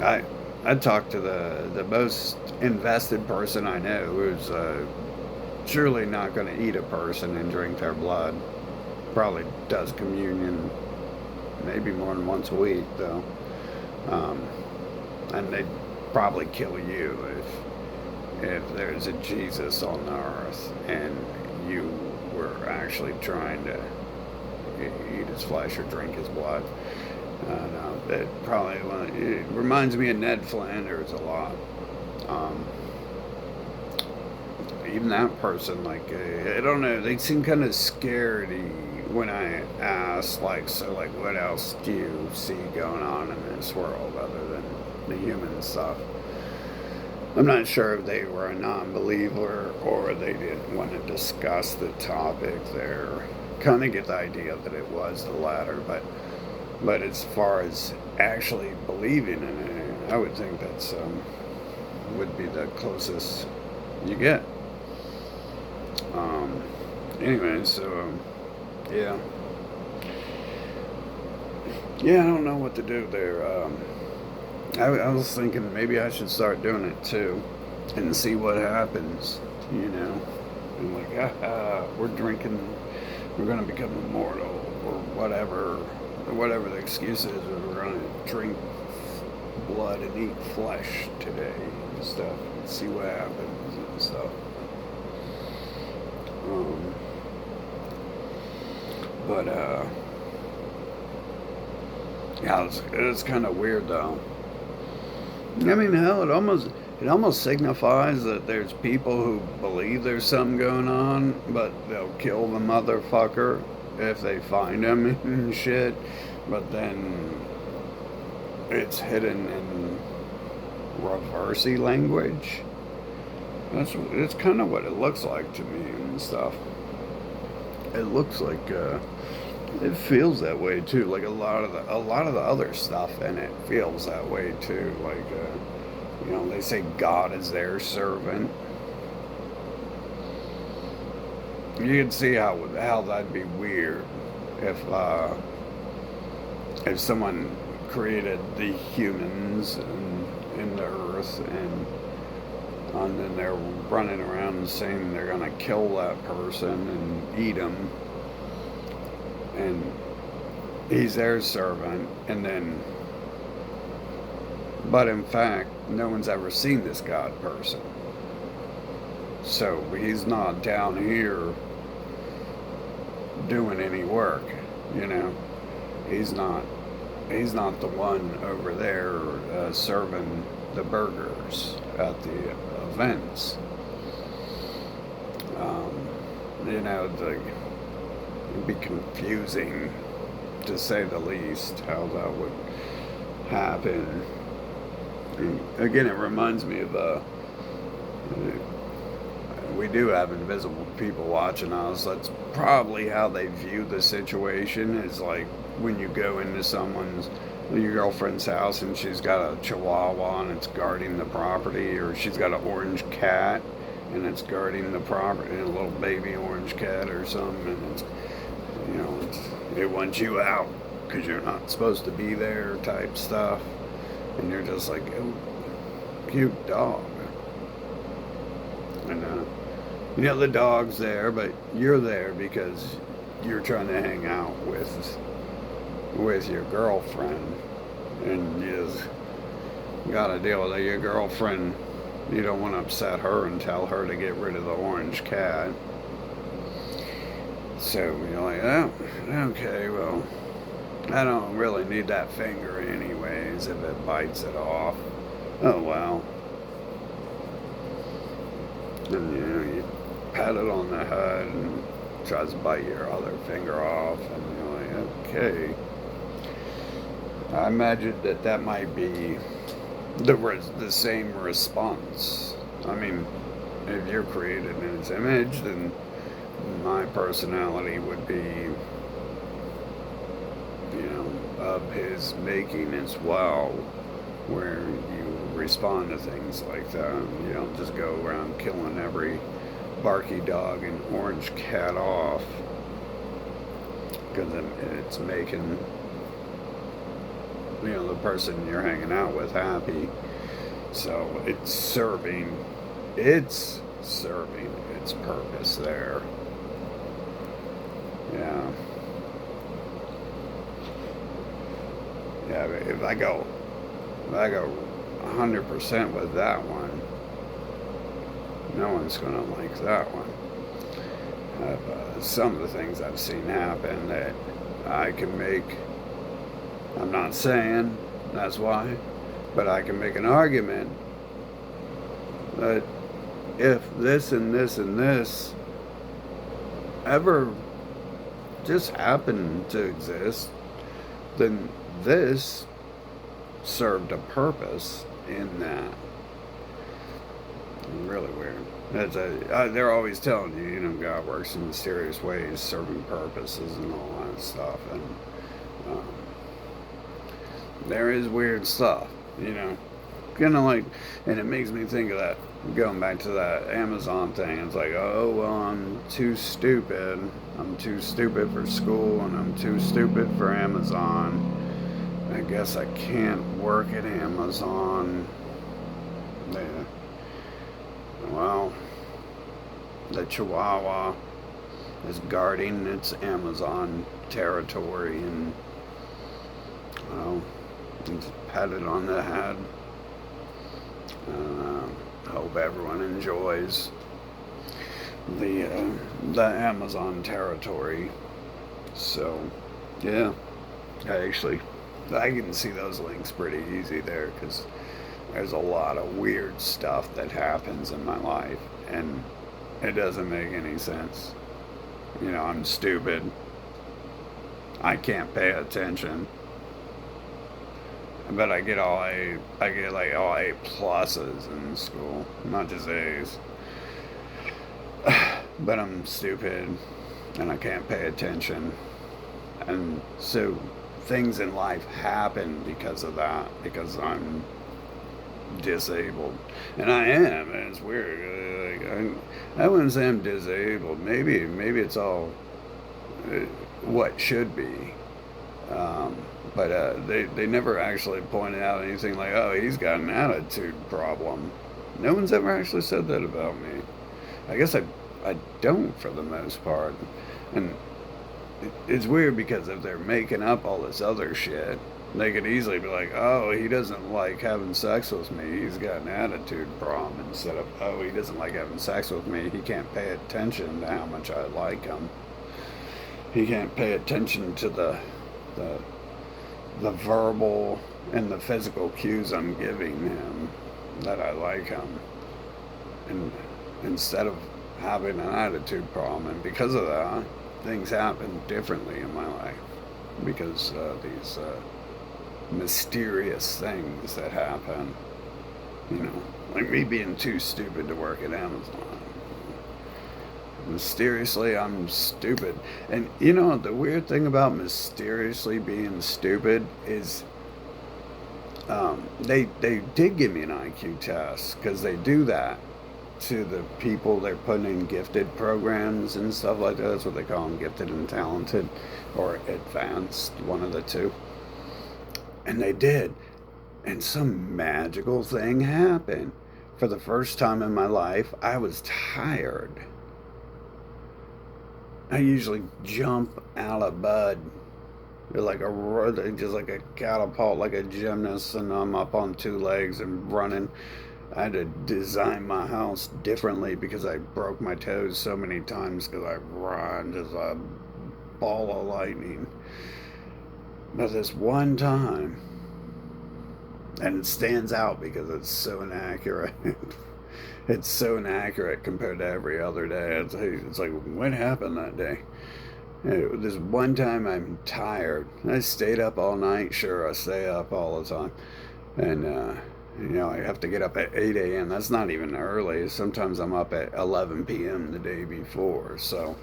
I I talked to the most invested person I know, who's surely not going to eat a person and drink their blood. Probably does communion maybe more than once a week though, um, and they'd probably kill you if there's a Jesus on the earth and you were actually trying to eat his flesh or drink his blood. It probably it reminds me of Ned Flanders a lot. Um, Even that person, like I don't know, they seem kind of scaredy when I ask, like, so, like, what else do you see going on in this world other than the human stuff? I'm not sure if they were a non-believer or they didn't want to discuss the topic there. Kind of get the idea that it was the latter, but as far as actually believing in it, I would think that's would be the closest you get. Um, anyway, so yeah, yeah, I don't know what to do there. I was thinking maybe I should start doing it too, and see what happens. You know, and like, we're drinking, we're gonna become immortal, or whatever the excuse is. We're gonna drink blood and eat flesh today and stuff, and see what happens and stuff. Um, but yeah, it's kind of weird though. I mean, hell, it almost signifies that there's people who believe there's something going on, but they'll kill the motherfucker if they find him and shit. But then it's hidden in reversey language. It's kind of what it looks like to me and stuff. It looks like it feels that way too. Like a lot of the other stuff in it feels that way too. Like they say God is their servant. You can see how that'd be weird if someone created the humans in the earth and then they're running around and saying they're gonna kill that person and eat him, and he's their servant, and then, but in fact, no one's ever seen this God person, so he's not down here doing any work, you know. He's not. He's not the one over there serving the burgers at the events. Um, it'd be confusing to say the least how that would happen. And again, it reminds me of we do have invisible people watching us. That's probably how they view the situation. Is like when you go into your girlfriend's house and she's got a chihuahua and it's guarding the property, or she's got an orange cat and it's guarding the property, a little baby orange cat or something, and it wants you out because you're not supposed to be there type stuff, and you're just like, oh, cute dog. And the dog's there, but you're there because you're trying to hang out with your girlfriend, and got to deal with your girlfriend. You don't want to upset her and tell her to get rid of the orange cat. So you're like, oh, okay, well, I don't really need that finger anyways if it bites it off. Oh well. And you pat it on the head and it tries to bite your other finger off, and you're like, okay. I imagine that might be the same response. I mean, if you're created in his image, then my personality would be, of his making as well, where you respond to things like that. You don't just go around killing every barky dog and orange cat off because it's making, the person you're hanging out with happy. So it's serving its purpose there. Yeah. Yeah, if I go 100% with that one, no one's going to like that one. Some of the things I've seen happen that I can make, I'm not saying that's why, but I can make an argument that if this and this and this ever just happened to exist, then this served a purpose in that. Really weird. They're always telling you, God works in mysterious ways, serving purposes and all that stuff. And um, there is weird stuff, kind of like, and it makes me think of that, going back to that Amazon thing. It's like, oh, well, I'm too stupid for school, and I'm too stupid for Amazon. I guess I can't work at Amazon. Yeah. Well, the Chihuahua is guarding its Amazon territory, and just pat it on the head. Hope everyone enjoys the Amazon territory. So, yeah, I can see those links pretty easy there, because there's a lot of weird stuff that happens in my life, and it doesn't make any sense. I'm stupid. I can't pay attention. But I get all A pluses in school, not just A's. But I'm stupid, and I can't pay attention. And so things in life happen because of that, because I'm disabled. And I am, and it's weird. I wouldn't say I'm disabled. Maybe it's all what should be. But they never actually pointed out anything like, oh, he's got an attitude problem. No one's ever actually said that about me. I guess I don't, for the most part. And it's weird, because if they're making up all this other shit, they could easily be like, oh, he doesn't like having sex with me, he's got an attitude problem, instead of, oh, he doesn't like having sex with me, he can't pay attention to how much I like him. He can't pay attention to the verbal and the physical cues I'm giving him that I like him. And instead of having an attitude problem, and because of that, things happen differently in my life, because these mysterious things that happen, like me being too stupid to work at Amazon. Mysteriously, I'm stupid. And the weird thing about mysteriously being stupid is they did give me an IQ test, because they do that to the people they're putting in gifted programs and stuff like that. That's what they call them, gifted and talented, or advanced, one of the two. And they did. And some magical thing happened. For the first time in my life, I was tired. I usually jump out of bed They're like they're just like a catapult, like a gymnast, and I'm up on two legs and running. I had to design my house differently because I broke my toes so many times because I run just a ball of lightning. But this one time, and it stands out because it's so inaccurate. It's so inaccurate compared to every other day. It's like, what happened that day? This one time I'm tired. I stayed up all night. Sure, I stay up all the time. And, I have to get up at 8 a.m. That's not even early. Sometimes I'm up at 11 p.m. the day before. So,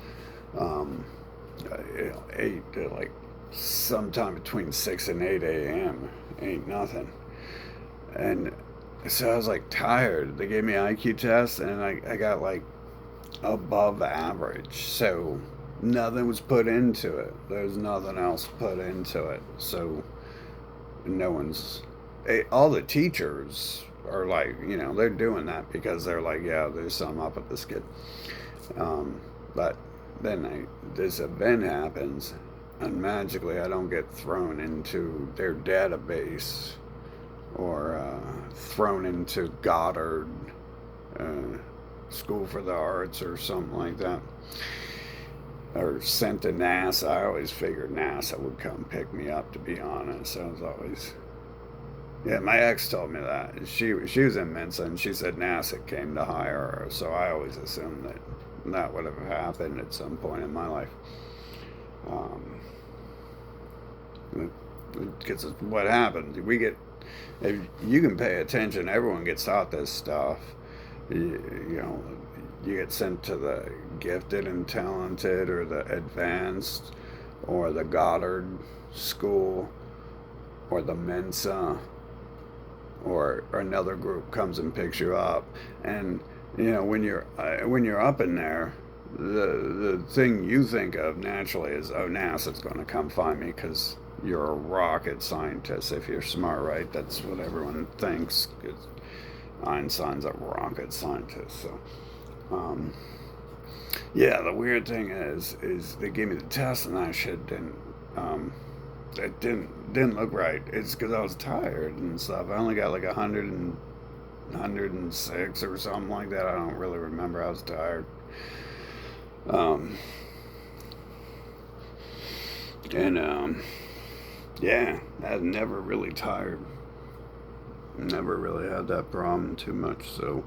8, like sometime between 6 and 8 a.m. ain't nothing. And so I was like tired. They gave me an IQ test and I got like above average. So nothing was put into it. There's nothing else put into it. So no one's. All the teachers are like, they're doing that because they're like, yeah, there's something up with this kid. But then this event happens and magically I don't get thrown into their database or thrown into Goddard School for the Arts or something like that, or sent to NASA. I always figured NASA would come pick me up, to be honest. I was always, yeah, my ex told me that. She was in Mensa and she said NASA came to hire her, so I always assumed that would have happened at some point in my life. Because what happens, if you can pay attention, everyone gets taught this stuff. You get sent to the gifted and talented or the advanced or the Goddard School or the Mensa, or another group comes and picks you up. And when you're up in there, the thing you think of naturally is, oh, NASA's going to come find me because you're a rocket scientist. If you're smart, right? That's what everyone thinks. Because Einstein's a rocket scientist. So, yeah. The weird thing is they gave me the test and that shit didn't look right. It's because I was tired and stuff. I only got like 106 or something like that. I don't really remember. I was tired. Um, and yeah, I was never really tired. Never really had that problem too much. So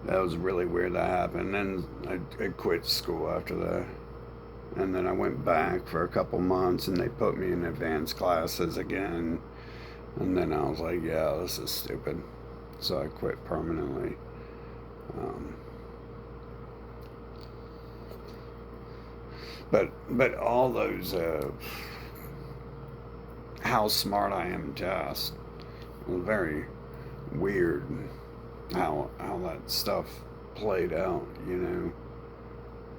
that was really weird that happened. And then I quit school after that. And then I went back for a couple months and they put me in advanced classes again. And then I was like, yeah, this is stupid. So I quit permanently. But all those how smart I am tests was very weird. How that stuff played out.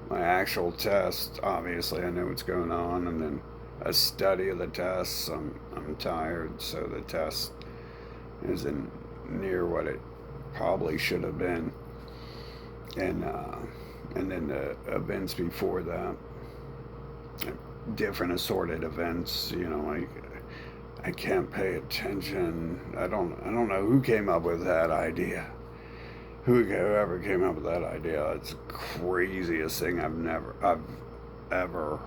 My actual test, obviously I know what's going on, and then a study of the tests. I'm tired, so the test isn't near what it probably should have been. And then the events before that, different assorted events. I can't pay attention. I don't know who came up with that idea. Whoever came up with that idea, it's the craziest thing I've ever,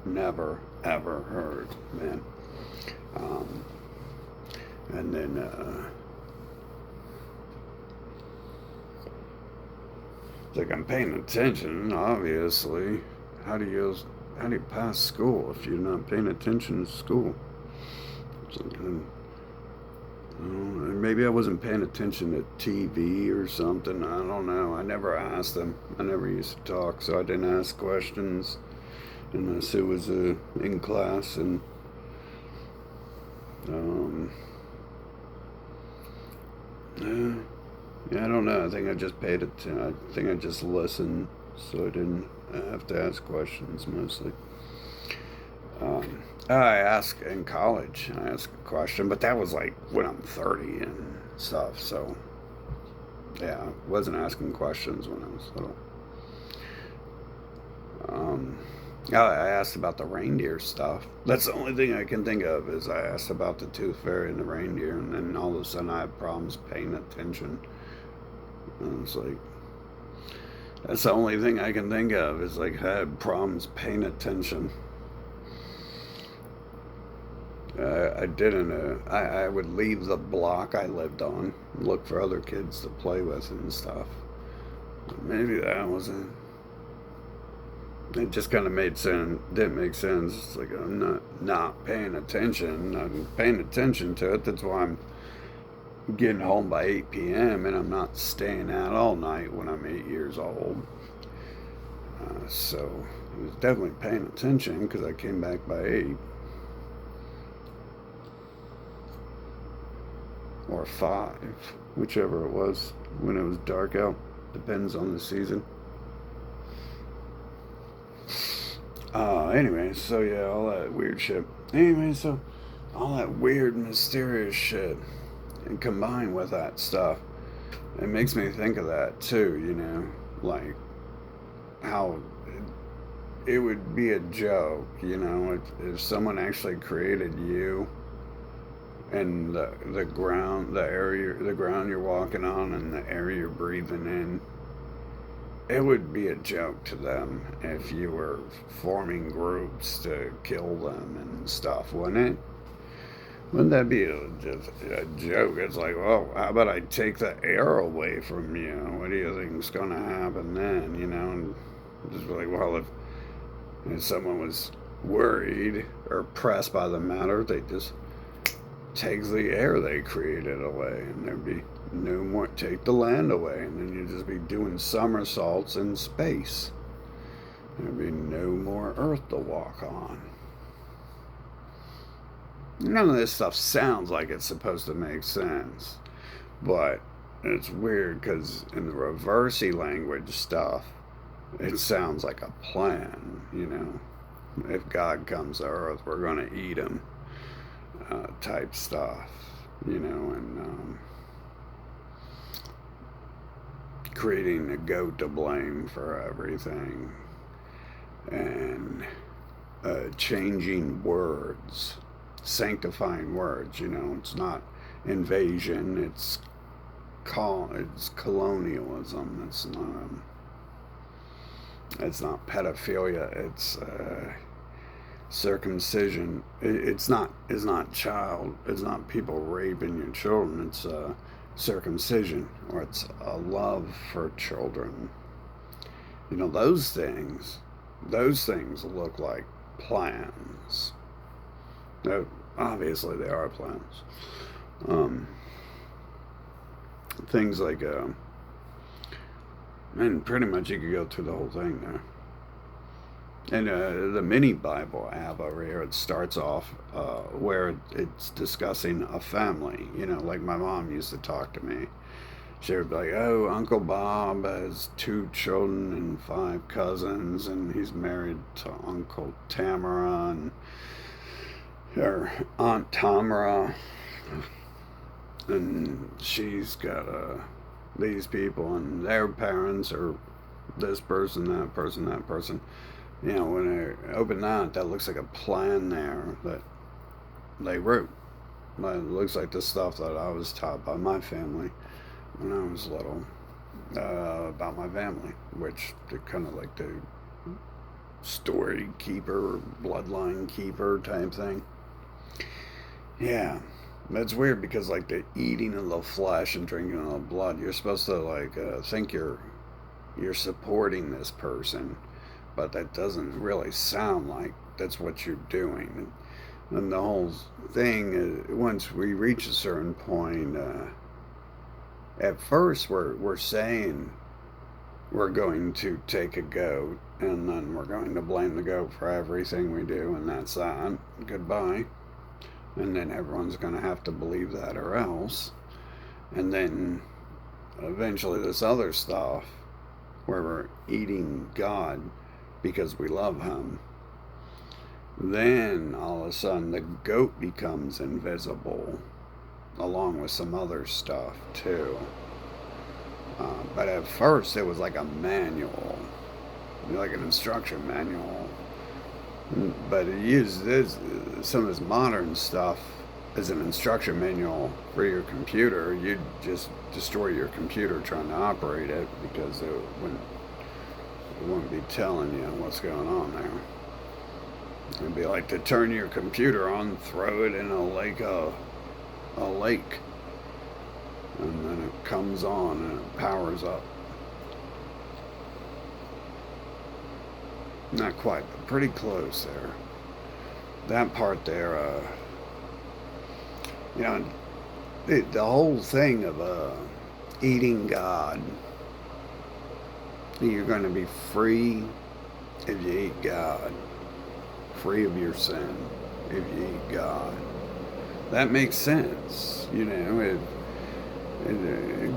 never, ever heard, man. And then, it's like I'm paying attention, obviously. How do you pass school if you're not paying attention to school? Maybe I wasn't paying attention to TV or something. I don't know. I never asked them. I never used to talk, so I didn't ask questions unless it was in class. And yeah, I don't know. I think I just paid attention. I think I just listened, so I didn't have to ask questions mostly. I asked in college. I asked a question, but that was like when I'm 30 and stuff. So, yeah, I wasn't asking questions when I was little. I asked about the reindeer stuff. That's the only thing I can think of is I asked about the tooth fairy and the reindeer, and then all of a sudden I have problems paying attention. And it's like, that's the only thing I can think of is like I had problems paying attention. I didn't. I would leave the block I lived on, look for other kids to play with and stuff. Maybe that wasn't. It just kind of made sense. Didn't make sense. It's like I'm not paying attention. I'm paying attention to it. That's why I'm getting home by 8 p.m. and I'm not staying out all night when I'm 8 years old. So I was definitely paying attention because I came back by 8 or 5, whichever it was when it was dark out. Depends on the season. Anyway, so yeah, all that weird shit. Anyway, so all that weird, mysterious shit, and combined with that stuff, it makes me think of that too, you know, like how it would be a joke, you know, if someone actually created you and the ground, the ground you're walking on and the air you're breathing in, it would be a joke to them if you were forming groups to kill them and stuff, wouldn't it? Wouldn't that be just a joke? It's like, well, how about I take the air away from you? What do you think's going to happen then? You know, and just be like, well, if someone was worried or pressed by the matter, they just take the air they created away, and there'd be no more. Take the land away, and then you'd just be doing somersaults in space. There'd be no more Earth to walk on. None of this stuff sounds like it's supposed to make sense, but it's weird because in the reversey language stuff, it sounds like a plan, you know. If God comes to Earth, we're going to eat him, type stuff, you know, and creating a goat to blame for everything, and changing words, sanctifying words, you know. It's not invasion, it's colonialism. It's not pedophilia, it's circumcision. It's not people raping your children. It's circumcision, or it's a love for children. You know, those things look like plans. No, obviously they are plans. Things like and pretty much you could go through the whole thing there. And the mini Bible I have over here, it starts off where it's discussing a family. You know, like my mom used to talk to me. She would be like, oh, Uncle Bob has 2 children and 5 cousins, and he's married to Uncle Tamara and her Aunt Tamara. And she's got these people, and their parents are this person, that person, that person. You know, when I open that looks like a plan there that they wrote. But it looks like the stuff that I was taught by my family when I was little about my family, which they're kind of like the story keeper, bloodline keeper type thing. Yeah, that's weird because like the eating of the flesh and drinking of the blood, you're supposed to like think you're supporting this person, but that doesn't really sound like that's what you're doing. And the whole thing is, once we reach a certain point, at first we're saying we're going to take a goat, and then we're going to blame the goat for everything we do, and that's that. Goodbye. And then everyone's going to have to believe that or else. And then eventually this other stuff where we're eating God because we love him, then all of a sudden the goat becomes invisible along with some other stuff too. But at first it was like a manual, like an instruction manual But he uses some of this modern stuff as an instruction manual for your computer. You'd just destroy your computer trying to operate it because it wouldn't be telling you what's going on there. It'd be like to turn your computer on, throw it in a lake, and then it comes on and it powers up. Not quite, but pretty close there. That part there, you know, the whole thing of eating God, you're going to be free if you eat God, free of your sin if you eat God. That makes sense, you know.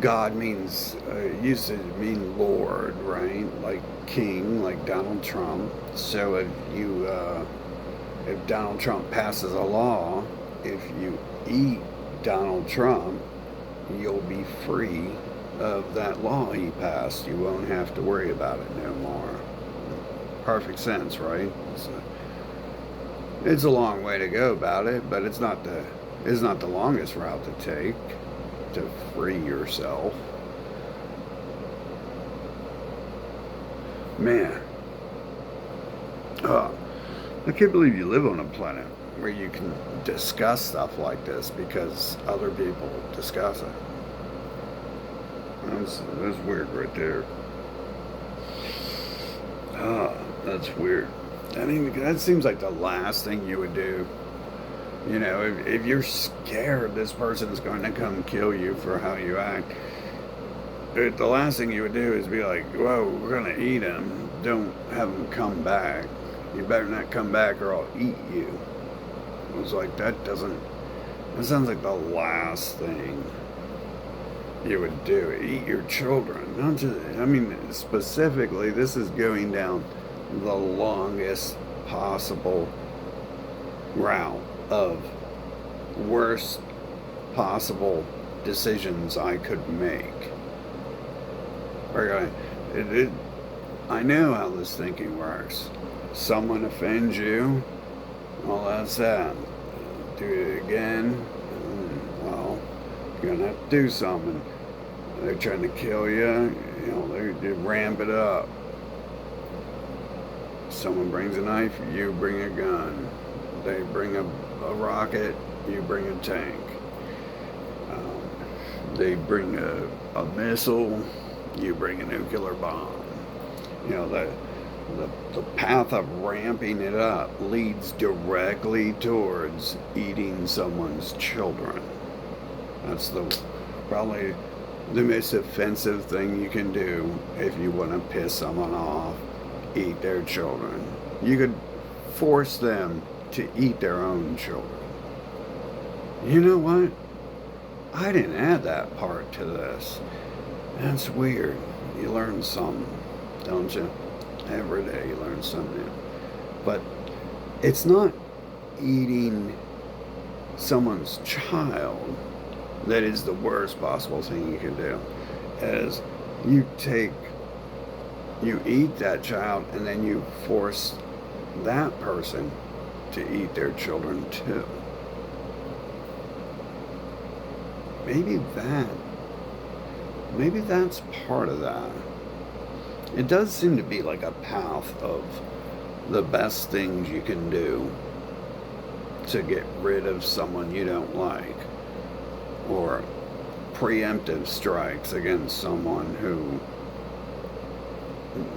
God means used to mean Lord, right? Like King, like Donald Trump. So if Donald Trump passes a law, if you eat Donald Trump, you'll be free of that law he passed. You won't have to worry about it no more. Perfect sense, right? It's a long way to go about it, but it's not the longest route to take to free yourself. Man, I can't believe you live on a planet where you can discuss stuff like this because other people discuss it. That's weird right there. That's weird. I mean, that seems like the last thing you would do. You know, if you're scared this person's going to come kill you for how you act, the last thing you would do is be like, whoa, we're going to eat him. Don't have him come back. You better not come back or I'll eat you. It was like, that sounds like the last thing you would do. Eat your children. Not just, I mean, specifically, this is going down the longest possible route of worst possible decisions I could make. I know how this thinking works. Someone offends you, well, that's that. Do it again, well, you're gonna have to do something. They're trying to kill you, you know, they ramp it up. Someone brings a knife, you bring a gun. They bring a rocket, you bring a tank. They bring a missile, you bring a nuclear bomb. You know, the path of ramping it up leads directly towards eating someone's children. That's probably the most offensive thing you can do if you want to piss someone off. Eat their children. You could force them to eat their own children. You know what? I didn't add that part to this. That's weird. You learn something, don't you? Every day you learn something new. But it's not eating someone's child that is the worst possible thing you can do. As you eat that child and then you force that person to eat their children too. Maybe that's part of that. It does seem to be like a path of the best things you can do to get rid of someone you don't like, or preemptive strikes against someone who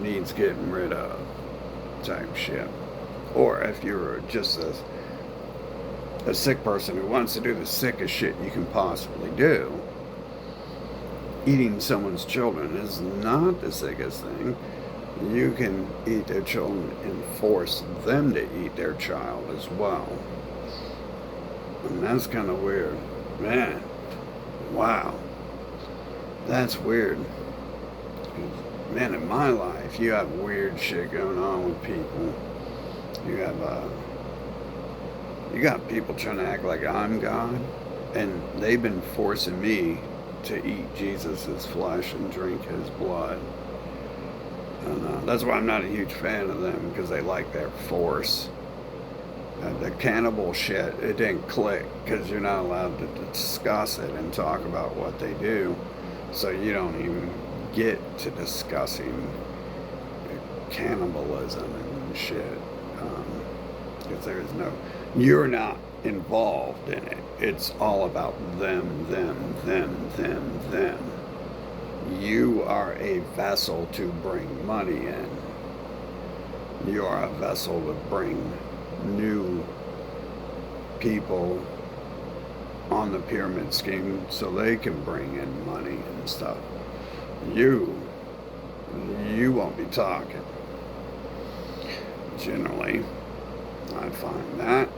needs getting rid of type shit. Or if you're just a sick person who wants to do the sickest shit you can possibly do, eating someone's children is not the sickest thing. You can eat their children and force them to eat their child as well. And that's kind of weird. Man, wow. That's weird. Man, in my life, you have weird shit going on with people. You got people trying to act like I'm God, and they've been forcing me to eat Jesus' flesh and drink his blood. And that's why I'm not a huge fan of them, because they like their force. The cannibal shit, it didn't click because you're not allowed to discuss it and talk about what they do. So you don't even get to discussing cannibalism and shit. Because there's no, you're not involved in it. It's all about them, them. You are a vessel to bring money in. You are a vessel to bring new people on the pyramid scheme so they can bring in money and stuff. You won't be talking. Generally, I find that.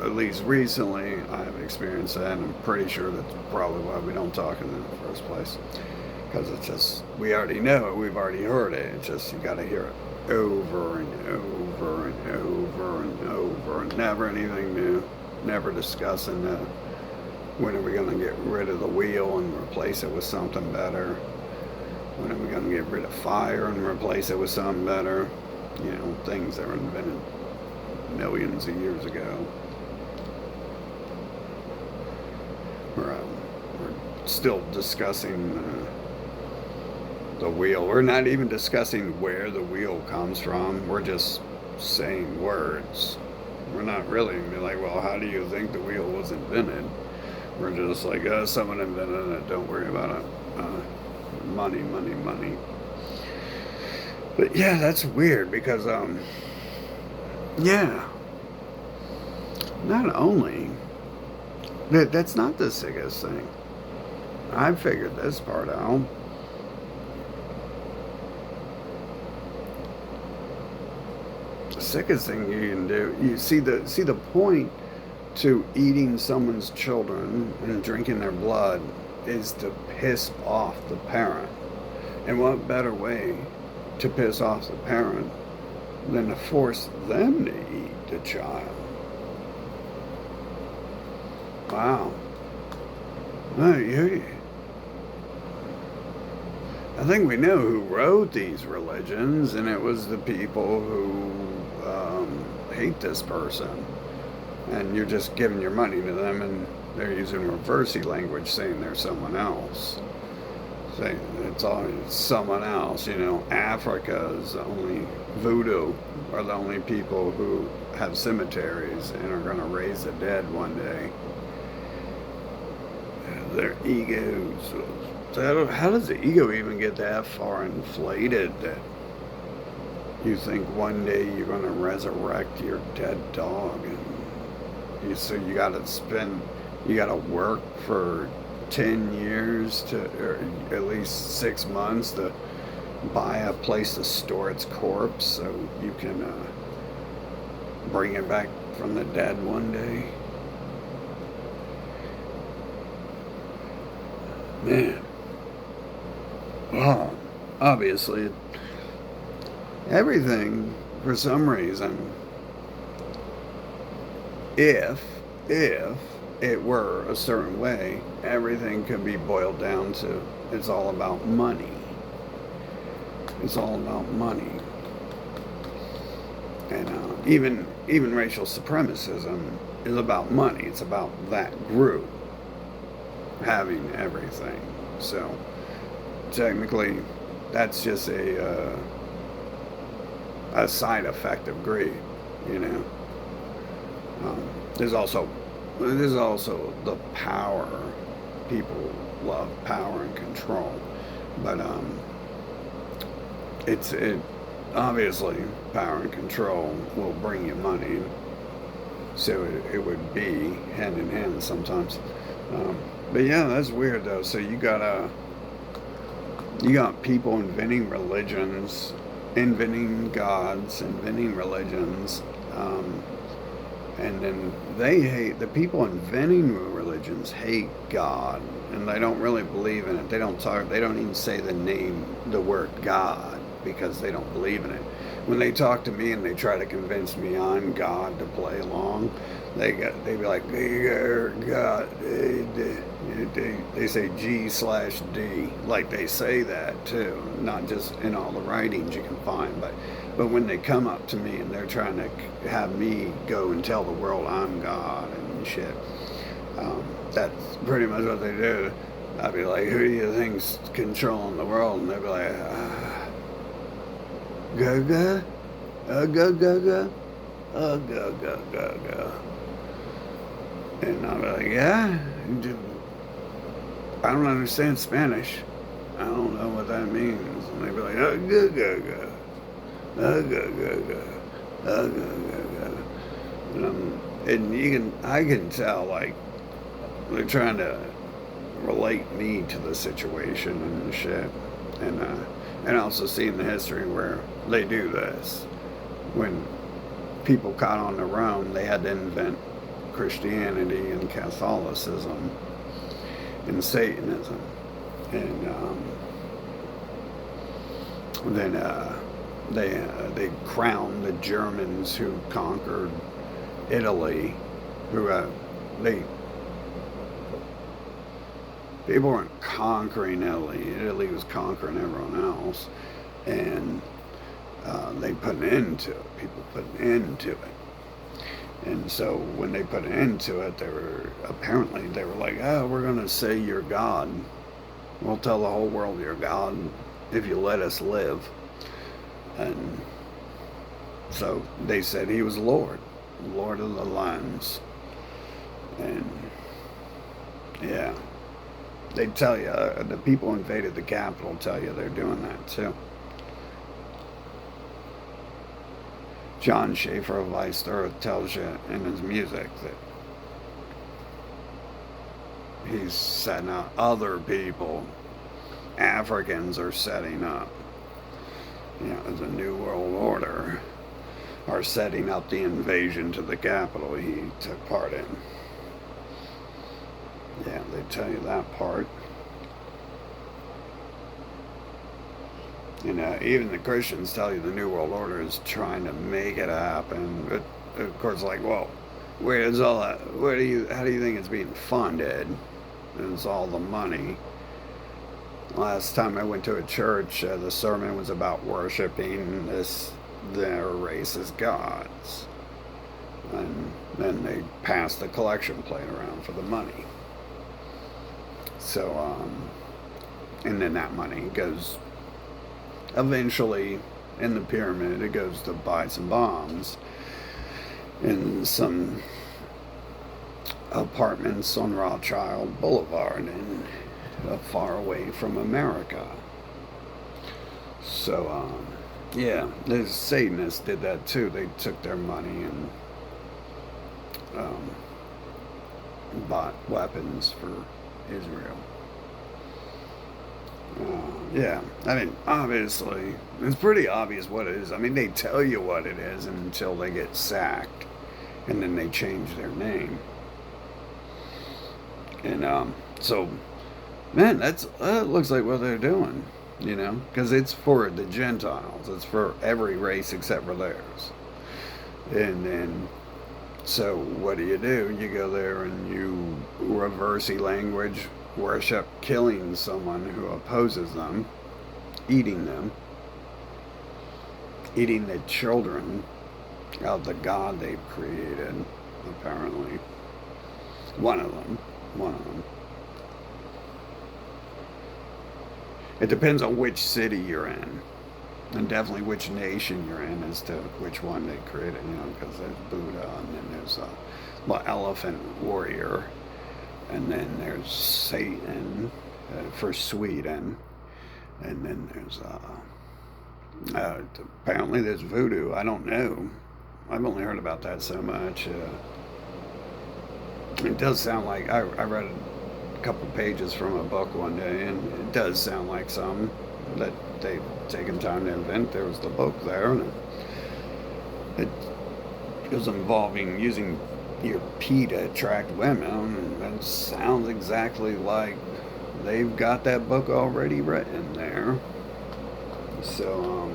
At least recently, I've experienced that, and I'm pretty sure that's probably why we don't talk in the first place. Because it's just, we already know it, we've already heard it. It's just, you got to hear it over and over and over and over, and never anything new. Never discussing when are we going to get rid of the wheel and replace it with something better. When are we going to get rid of fire and replace it with something better? Things that were invented millions of years ago. We're still discussing the wheel. We're not even discussing where the wheel comes from. We're just saying words. We're not really like, well, how do you think the wheel was invented? We're just like, someone invented it. Don't worry about it. Money. But yeah, that's weird because, not only, that's not the sickest thing. I figured this part out. The sickest thing you can do, you see the point to eating someone's children and drinking their blood is to piss off the parent. And what better way to piss off the parent than to force them to eat the child? Wow. I think we know who wrote these religions, and it was the people who hate this person. And you're just giving your money to them, and they're using reversey language saying they're someone else. Saying it's someone else. Africa's only voodoo are the only people who have cemeteries and are going to raise the dead one day. Their egos. So how does the ego even get that far inflated that you think one day you're going to resurrect your dead dog? And so you got to work for 10 years or at least 6 months to buy a place to store its corpse so you can bring it back from the dead one day. Man. Well, obviously, everything, for some reason, if it were a certain way, everything could be boiled down to it's all about money. It's all about money. And even racial supremacism is about money. It's about that group having everything. So technically, that's just a side effect of greed. There's also the power. People love power and control, but it obviously power and control will bring you money. So it would be hand in hand sometimes. But yeah, that's weird though. So you got people inventing religions, inventing gods, inventing religions, and then the people inventing religions hate God, and they don't really believe in it. They don't even say the word God. because they don't believe in it. When they talk to me and they try to convince me I'm God to play along, they be like, hey, God, they say G/D, like they say that too, not just in all the writings you can find, but when they come up to me and they're trying to have me go and tell the world I'm God and shit, that's pretty much what they do. I'd be like, who do you think's controlling the world? And they'd be like, Gaga? Go, go, go. Go, go, go, go. And I'd be like, yeah? I don't understand Spanish. I don't know what that means. And they'd be like, oh, go, go, go. Oh, go, go, go. Oh, go, go, go. And I can tell, like, they're trying to relate me to the situation and shit. And also seeing the history where they do this. When people caught on to Rome, they had to invent Christianity and Catholicism and Satanism. And then they crowned the Germans who conquered Italy, who people weren't conquering Italy. Italy was conquering everyone else, and they put an end to it. People put an end to it. And so when they put an end to it, they were like, oh, we're going to say you're God. We'll tell the whole world you're God if you let us live. And so they said he was Lord of the lands. And yeah, they tell you, the people who invaded the capital tell you they're doing that too. John Schaefer of Iced Earth tells you in his music that he's setting up other people. Africans are setting up, the New World Order, are setting up the invasion to the capital he took part in. Yeah, they tell you that part. Even the Christians tell you the New World Order is trying to make it happen. But of course, like, well, where is all that? How do you think it's being funded? It's all the money. Last time I went to a church, the sermon was about worshiping their racist gods, and then they passed the collection plate around for the money. So, and then that money goes. Eventually, in the pyramid, it goes to buy some bombs in some apartments on Rothschild Boulevard and far away from America. So, yeah, the Satanists did that too. They took their money and bought weapons for Israel. Yeah, I mean, obviously, it's pretty obvious what it is. I mean, they tell you what it is until they get sacked, and then they change their name. And so, man, that looks like what they're doing, because it's for the Gentiles. It's for every race except for theirs. And then, so what do? You go there and you reverse language. Worship killing someone who opposes them, eating the children of the God they've created, apparently. One of them. It depends on which city you're in, and definitely which nation you're in as to which one they created, because there's Buddha, and then there's the elephant warrior. And then there's Satan for Sweden. And then there's, apparently there's voodoo. I don't know. I've only heard about that so much. It does sound like, I read a couple pages from a book one day, and it does sound like something that they've taken time to invent. There was the book there, and it was involving using your pee to attract women, and it sounds exactly like they've got that book already written there. So,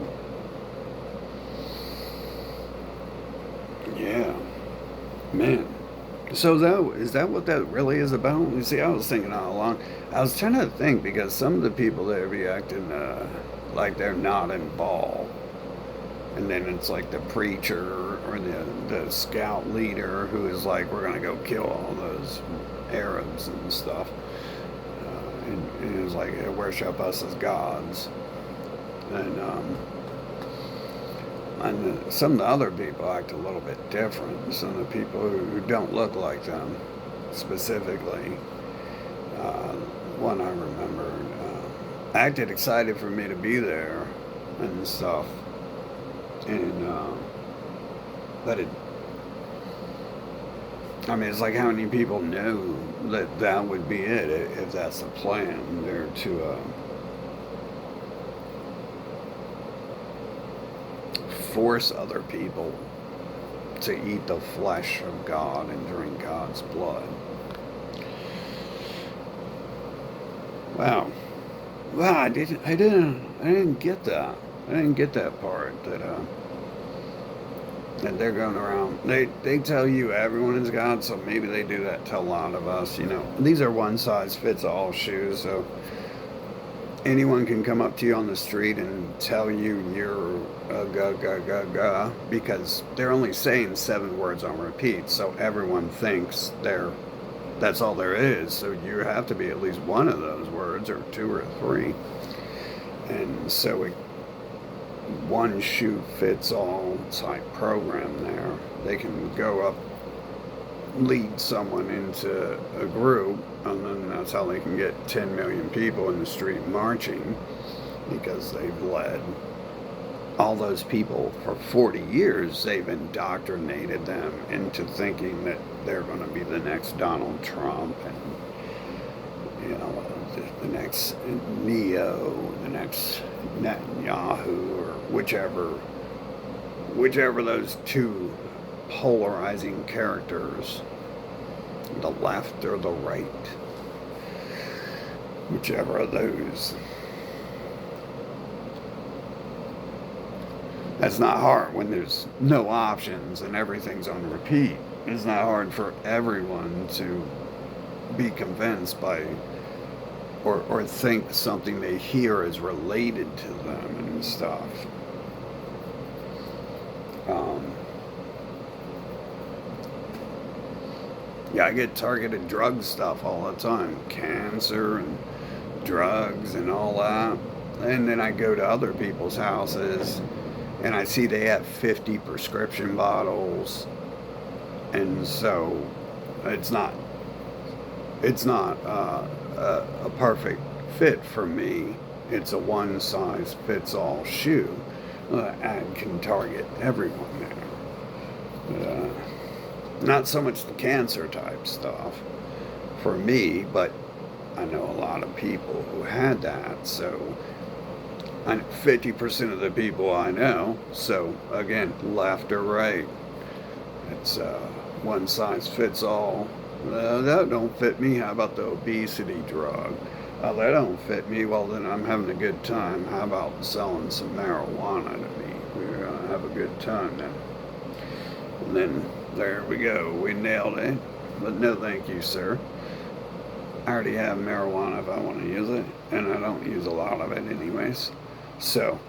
yeah, man. So is that what that really is about? You see, I was thinking all along. I was trying to think because some of the people that be acting like they're not involved, and then it's like the preacher or the scout leader who is like, we're gonna go kill all those Arabs and stuff, and it's like worship us as gods, and some of the other people act a little bit different. Some of the people who don't look like them, specifically, one I remember acted excited for me to be there and stuff, and but it. I mean, it's like how many people know that that would be it if that's the plan. They're to force other people to eat the flesh of God and drink God's blood. Wow. Wow, I didn't get that. I didn't get that part that they're going around. They tell you everyone is God, so maybe they do that to a lot of us. These are one size fits all shoes, so anyone can come up to you on the street and tell you you're a ga because they're only saying 7 words on repeat, so everyone thinks that's all there is. So you have to be at least one of those words, or 2 or 3, and so one shoe fits all type program there. They can go up, lead someone into a group, and then that's how they can get 10 million people in the street marching, because they've led all those people for 40 years. They've indoctrinated them into thinking that they're going to be the next Donald Trump, and the next Neo, the next Netanyahu, or whichever those 2 polarizing characters, the left or the right, whichever of those. That's not hard when there's no options and everything's on repeat. It's not hard for everyone to be convinced by or think something they hear is related to them and stuff. Yeah, I get targeted drug stuff all the time. Cancer and drugs and all that. And then I go to other people's houses and I see they have 50 prescription bottles. And so it's not a perfect fit for me. It's a one size fits all shoe. And can target everyone there. Not so much the cancer type stuff for me, but I know a lot of people who had that. So 50% of the people I know. So again, left or right. It's one size fits all. That don't fit me. How about the obesity drug? That don't fit me. Well, then I'm having a good time. How about selling some marijuana to me? We're going to have a good time then. And then there we go. We nailed it. But no thank you, sir. I already have marijuana if I want to use it. And I don't use a lot of it anyways. So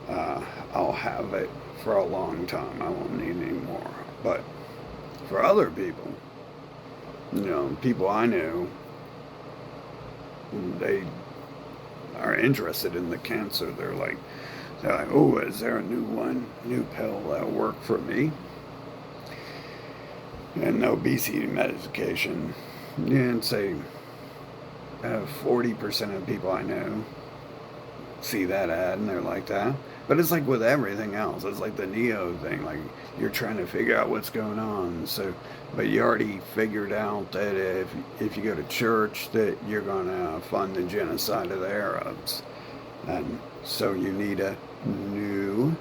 I'll have it for a long time. I won't need any more. But for other people, people I know, they are interested in the cancer. They're like, oh, is there a new pill that'll work for me? And obesity medication. And say 40% of people I know see that ad and they're like that. But it's like with everything else. It's like the Neo thing. Like, you're trying to figure out what's going on. So, but you already figured out that if you go to church, that you're going to fund the genocide of the Arabs. And so you need a new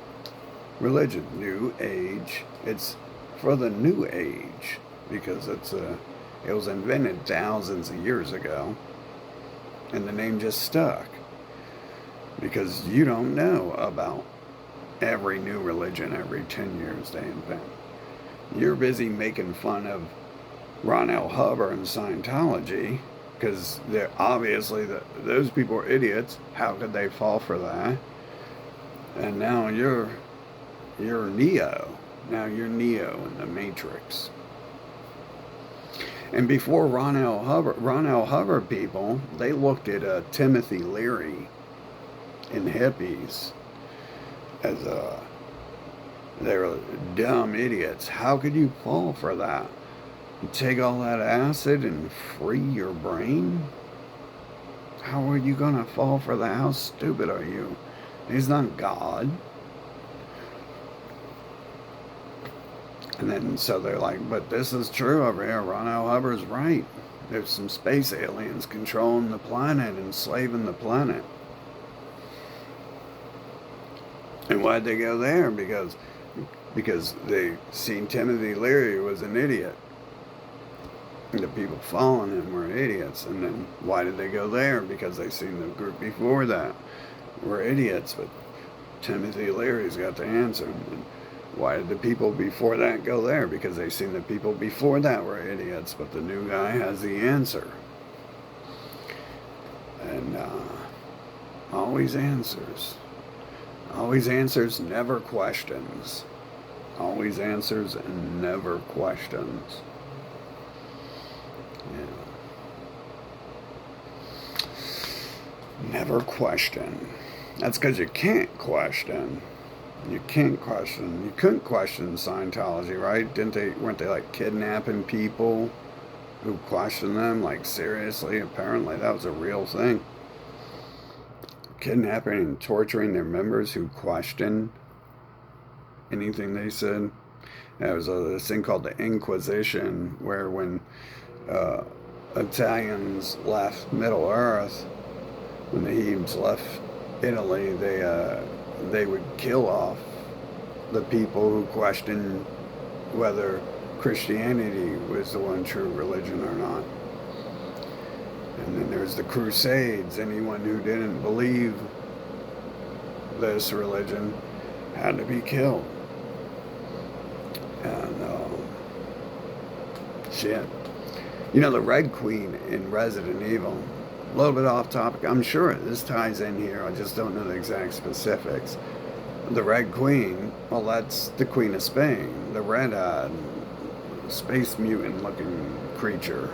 religion, new age. It's for the new age because it was invented thousands of years ago, and the name just stuck. because you don't know about every new religion every 10 years they invent. You're busy making fun of Ron L. Hubbard and Scientology because they're obviously those people are idiots. How could they fall for that? And now you're Neo. Now you're Neo in the Matrix. And before Ron L. Hubbard people, they looked at Timothy Leary and hippies as they were dumb idiots. How could you fall for that? You take all that acid and free your brain? How are you going to fall for that? How stupid are you? He's not God. And then so they're like, but this is true over here. Ron L. Hubbard's right. There's some space aliens controlling the planet, enslaving the planet. And why'd they go there? Because they seen Timothy Leary was an idiot. And the people following him were idiots. And then why did they go there? Because they seen the group before that were idiots. But Timothy Leary's got the answer. And why did the people before that go there? Because they seen the people before that were idiots. But the new guy has the answer. And always answers. Always answers, never questions. Always answers and never questions. Yeah. Never question. That's because you can't question. You can't question. You couldn't question Scientology, right? Weren't they like kidnapping people who questioned them? Like seriously, apparently that was a real thing. Kidnapping and torturing their members who questioned anything they said. There was this thing called the Inquisition, where when Italians left Middle Earth, when the Hebes left Italy, they would kill off the people who questioned whether Christianity was the one true religion or not. And then there's the Crusades. Anyone who didn't believe this religion had to be killed. And shit. You know, the Red Queen in Resident Evil, a little bit off topic. I'm sure this ties in here. I just don't know the exact specifics. The Red Queen, well, that's the Queen of Spain. The red-eyed, space mutant-looking creature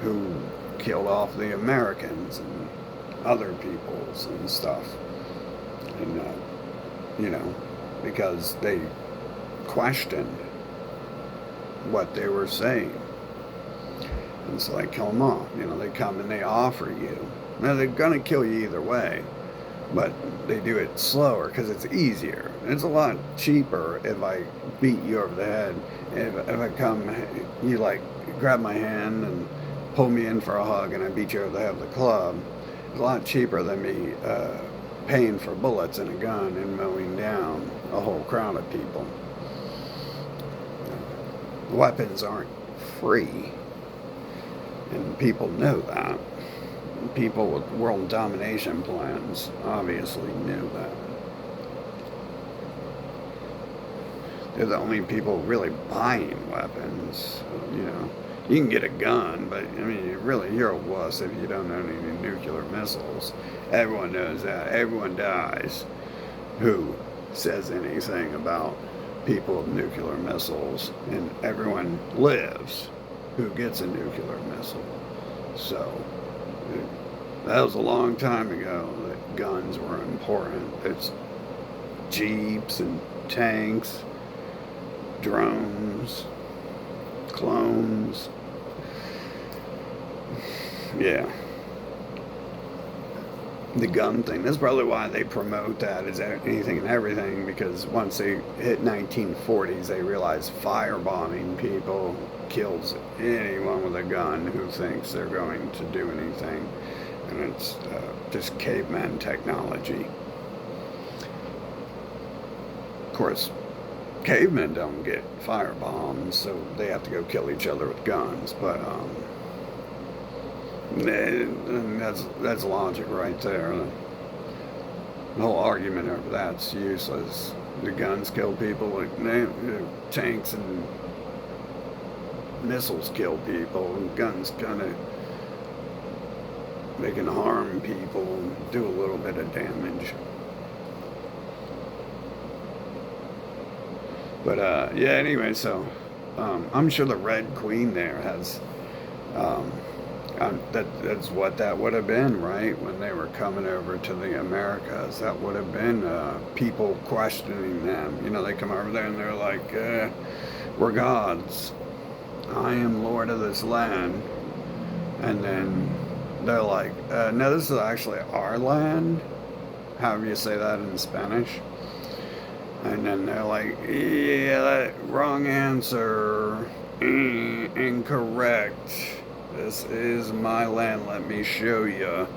who killed off the Americans and other peoples and stuff. And, you know, because they questioned what they were saying. And so they kill them off. You know, they come and they offer you. Now, they're going to kill you either way, but they do it slower because it's easier. It's a lot cheaper if I beat you over the head. If I come, you like grab my hand and pull me in for a hug and I beat you over the head with a club. It's a lot cheaper than me paying for bullets and a gun and mowing down a whole crowd of people. Weapons aren't free, and people know that. People with world domination plans obviously knew that. They're the only people really buying weapons, you know. You can get a gun, but I mean, you're a wuss if you don't own any nuclear missiles. Everyone knows that. Everyone dies who says anything about people with nuclear missiles, and everyone lives who gets a nuclear missile. So that was a long time ago that guns were important. It's jeeps and tanks, drones, clones. Yeah. The gun thing. That's probably why they promote that as anything and everything, because once they hit 1940s, they realize firebombing people kills anyone with a gun who thinks they're going to do anything. And it's just caveman technology. Of course, cavemen don't get firebombs, so they have to go kill each other with guns. But And that's logic right there. The whole argument over that's useless. The guns kill people, like tanks and missiles kill people, and guns kind of they can harm people and do a little bit of damage. But yeah, anyway, so I'm sure the Red Queen there has that's what that would have been, right? When they were coming over to the Americas, that would have been people questioning them. You know, they come over there and they're like, "We're gods. I am Lord of this land," and then they're like, "No, this is actually our land." However you say that in Spanish. And then they're like, "Yeah, wrong answer. Incorrect. This is my land. Let me show you.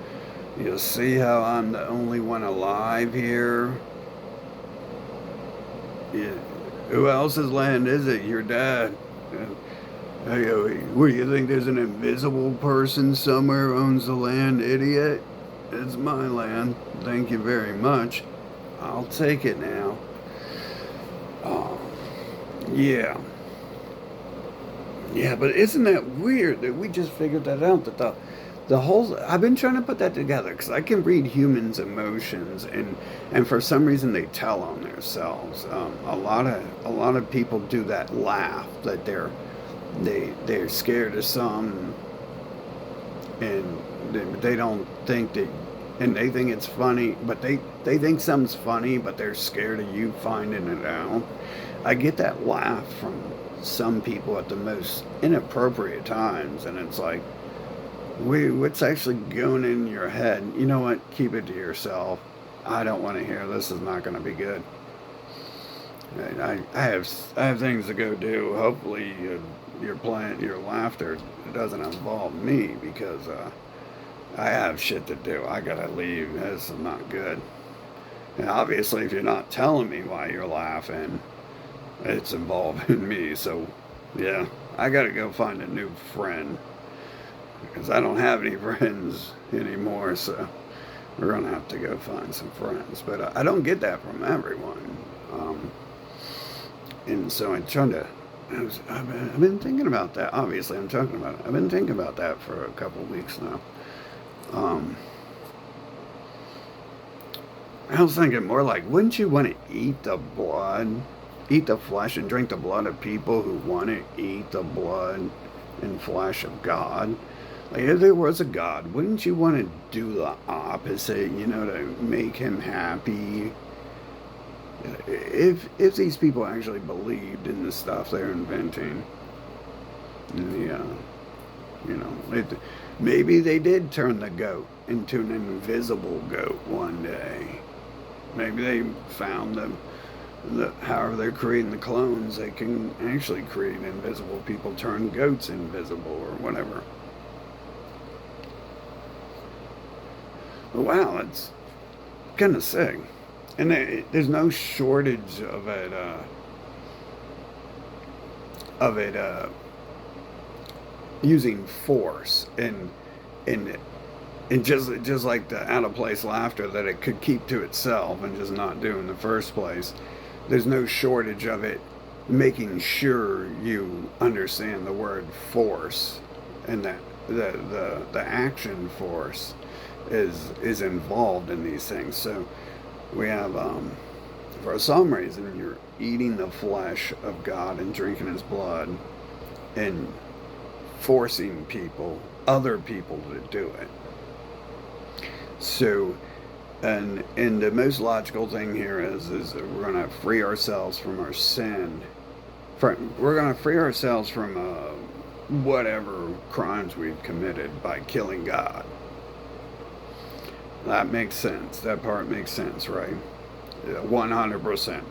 You see how I'm the only one alive here? Yeah. Who else's land is it? Your dad. Hey, what do you think? There's an invisible person somewhere who owns the land, idiot? It's my land. Thank you very much. I'll take it now." Yeah. Yeah, but isn't that weird that we just figured that out? That the whole I've been trying to put that together because I can read humans' emotions, and for some reason they tell on themselves. A lot of people do that laugh that they're scared of some, and they don't think that, and they think it's funny, but they think something's funny, but they're scared of you finding it out. I get that laugh from some people at the most inappropriate times, and it's like, what's actually going in your head? You know what? Keep it to yourself. I don't want to hear. This is not going to be good. I have things to go do. Hopefully, your laughter doesn't involve me because I have shit to do. I gotta leave. This is not good. And obviously, if you're not telling me why you're laughing, it's involving me. So, yeah, I gotta go find a new friend because I don't have any friends anymore. So, we're gonna have to go find some friends. But I don't get that from everyone. And so I'm trying to. I've been thinking about that. Obviously, I'm talking about it. I've been thinking about that for a couple of weeks now. Um, I was thinking more like, wouldn't you want to eat the blood, eat the flesh, and drink the blood of people who want to eat the blood and flesh of God? Like, if there was a God, wouldn't you want to do the opposite, you know, to make him happy? If these people actually believed in the stuff they're inventing, yeah, you know, maybe they did turn the goat into an invisible goat one day. Maybe they found however they're creating the clones, they can actually create invisible people, turn goats invisible or whatever. But wow, it's kind of sick. And there's no shortage of it, using force and just like the out of place laughter that it could keep to itself and just not do in the first place. There's no shortage of it making sure you understand the word force, and that the action force is involved in these things. So we have, for some reason, you're eating the flesh of God and drinking his blood and forcing other people to do it. So, and the most logical thing here is that we're going to free ourselves from our sin. We're going to free ourselves from whatever crimes we've committed by killing God. That makes sense. That part makes sense, right? 100%.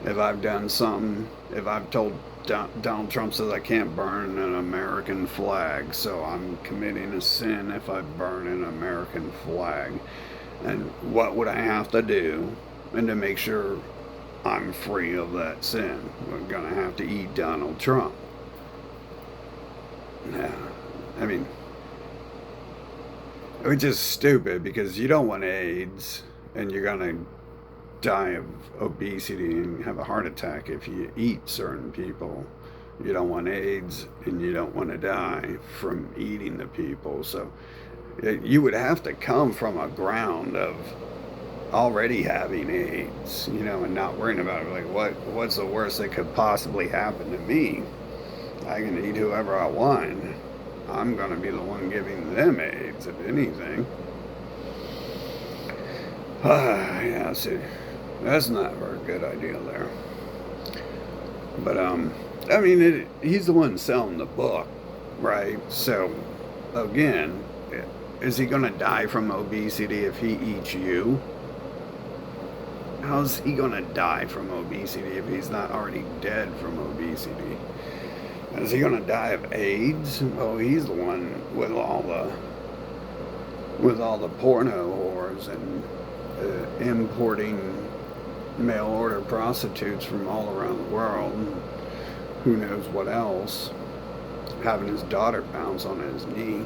If I've done something, if I've told Donald Trump says I can't burn an American flag, so I'm committing a sin if I burn an American flag. And what would I have to do? And to make sure I'm free of that sin, we're going to have to eat Donald Trump. Yeah, I mean, which is stupid because you don't want AIDS and you're going to die of obesity and have a heart attack if you eat certain people. You don't want AIDS and you don't want to die from eating the people. So you would have to come from a ground of already having AIDS, and not worrying about it. Like, what's the worst that could possibly happen to me? I can eat whoever I want. I'm going to be the one giving them AIDS, if anything. Yeah, see, that's not a very good idea there. But, I mean, he's the one selling the book, right? So, again, is he going to die from obesity if he eats you? How's he going to die from obesity if he's not already dead from obesity? Is he going to die of AIDS? Oh, he's the one with all the porno whores and importing mail order prostitutes from all around the world. Who knows what else? Having his daughter bounce on his knee.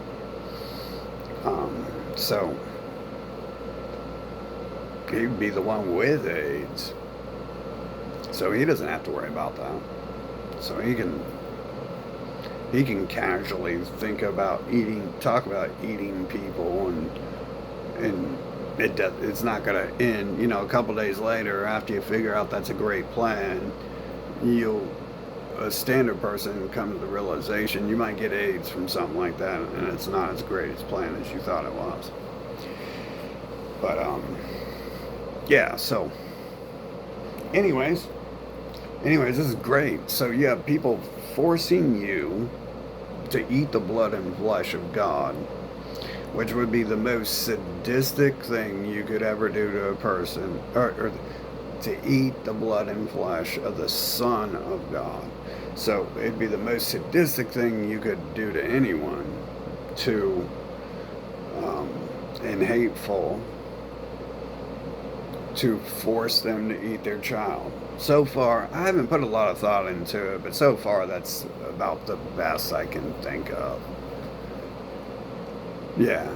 So he'd be the one with AIDS. So he doesn't have to worry about that. So he can casually talk about eating people, and it's not going to end. A couple days later, after you figure out that's a great plan, a standard person come to the realization you might get AIDS from something like that, and it's not as great as plan as you thought it was. But yeah. So, anyways, this is great. So you have people forcing you to eat the blood and flesh of God, which would be the most sadistic thing you could ever do to a person, or to eat the blood and flesh of the Son of God. So it'd be the most sadistic thing you could do to anyone, and hateful, to force them to eat their child. So far, I haven't put a lot of thought into it, but so far that's about the best I can think of. Yeah.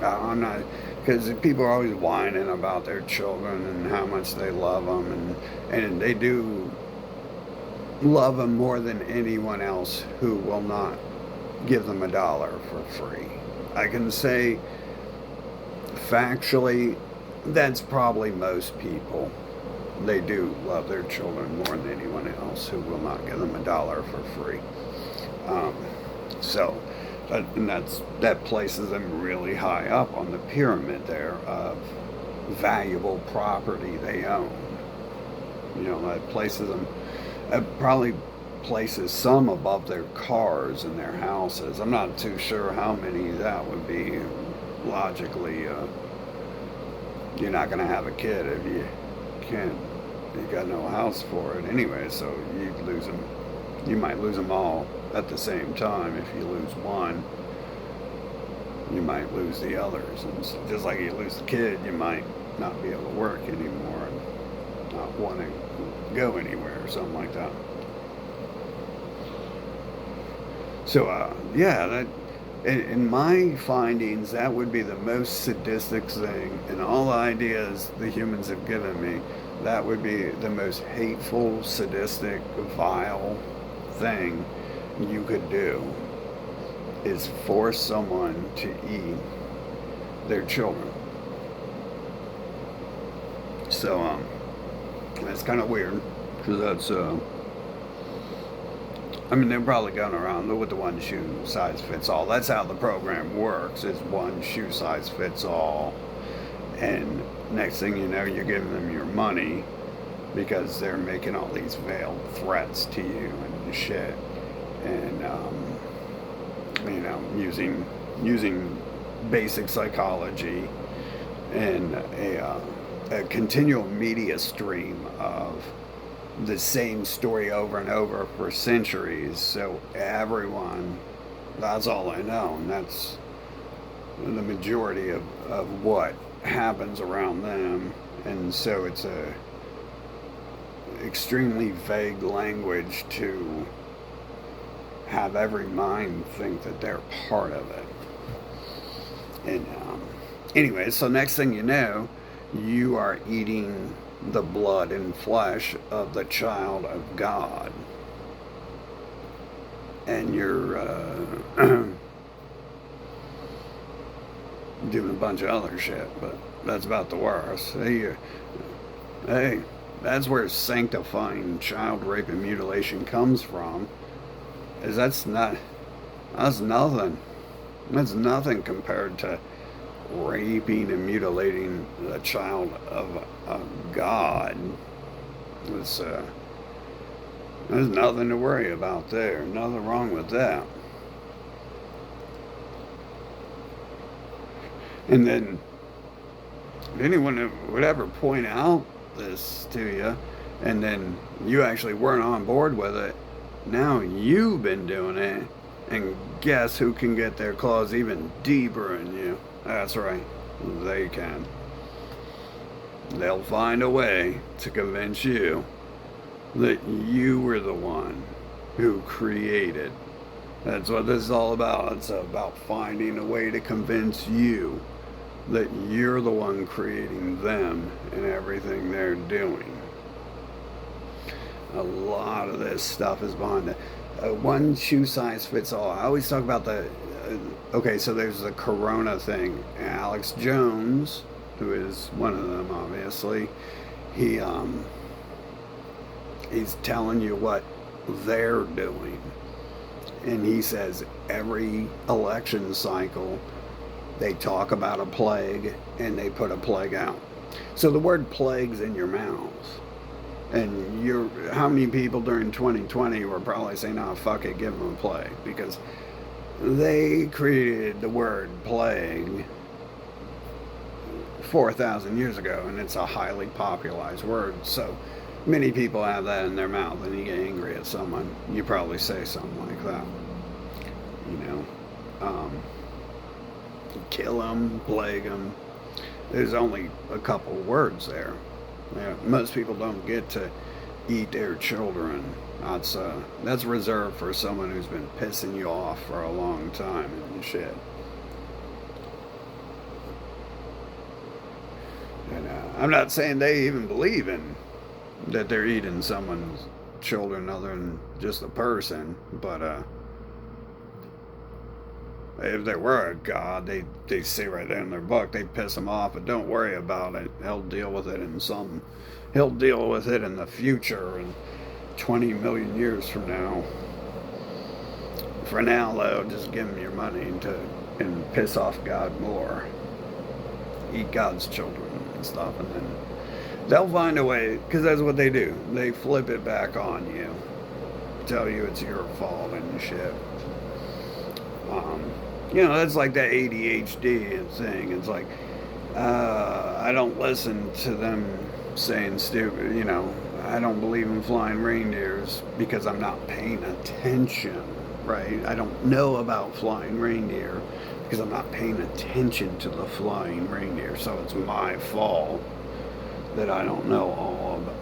I'm not, because people are always whining about their children and how much they love them, and they do love them more than anyone else who will not give them $1 for free. I can say factually that's probably most people. They do love their children more than anyone else who will not give them $1 for free. So that places them really high up on the pyramid there of valuable property they own. That places them, probably places some above their cars and their houses. I'm not too sure how many that would be. Logically, you're not going to have a kid if you got no house for it anyway, so you'd lose them. You might lose them all at the same time. If you lose one, you might lose the others. And so just like you lose the kid, you might not be able to work anymore and not want to go anywhere or something like that. So, that, in my findings, that would be the most sadistic thing in all the ideas the humans have given me. That would be the most hateful, sadistic, vile thing you could do, is force someone to eat their children. So, that's kind of weird, because that's, they're probably going around with the one shoe size fits all. That's how the program works, is one shoe size fits all. And next thing you know, you're giving them your money because they're making all these veiled threats to you and shit. And, using basic psychology and a continual media stream of the same story over and over for centuries. So everyone, that's all I know, and that's the majority of what happens around them. And so it's a extremely vague language to have every mind think that they're part of it. And anyway, so next thing you know, you are eating the blood and flesh of the child of God. And you're doing a bunch of other shit, but that's about the worst. Hey, that's where sanctifying child rape and mutilation comes from. Is that's nothing. That's nothing compared to raping and mutilating the child of God. It's, there's nothing to worry about there. Nothing wrong with that. And then, if anyone would ever point out this to you, and then you actually weren't on board with it, now you've been doing it, and guess who can get their claws even deeper in you? That's right, they can. They'll find a way to convince you that you were the one who created. That's what this is all about. It's about finding a way to convince you that you're the one creating them and everything they're doing. A lot of this stuff is behind it. One shoe size fits all. I always talk about okay, so there's the corona thing. Alex Jones, who is one of them, obviously, he's telling you what they're doing. And he says every election cycle, they talk about a plague and they put a plague out. So the word plague's in your mouth. And how many people during 2020 were probably saying, oh, fuck it, give them a plague? Because they created the word plague 4,000 years ago, and it's a highly popularized word. So many people have that in their mouth, and you get angry at someone, you probably say something like that. Kill them, plague them. There's only a couple words there. Most people don't get to eat their children. That's reserved for someone who's been pissing you off for a long time and shit. And I'm not saying they even believe in that they're eating someone's children other than just a person, but if there were a God, they say right there in their book, they piss him off, but don't worry about it. He'll deal with it he'll deal with it in the future, and 20 million years from now. For now, though, just give him your money and piss off God more. Eat God's children and stuff, and then they'll find a way, because that's what they do. They flip it back on you, tell you it's your fault and shit. That's like that ADHD thing. It's like, I don't listen to them saying stupid, I don't believe in flying reindeers because I'm not paying attention, right? I don't know about flying reindeer because I'm not paying attention to the flying reindeer. So it's my fault that I don't know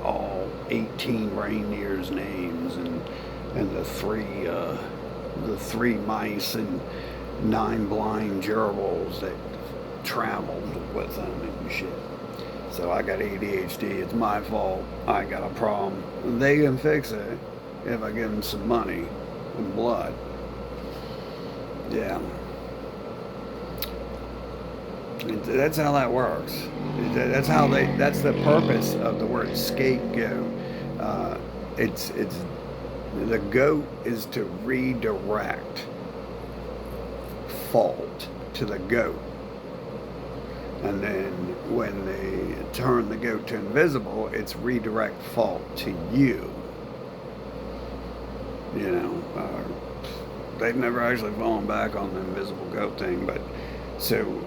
all 18 reindeers' names and the three mice and 9 blind gerbils that traveled with them and shit. So I got ADHD. It's my fault. I got a problem. They can fix it if I give them some money and blood. Yeah. That's how that works. That's the purpose of the word scapegoat. It's the goat is to redirect fault to the goat. And then when they turn the goat to invisible, it's redirect fault to you. They've never actually fallen back on the invisible goat thing, but so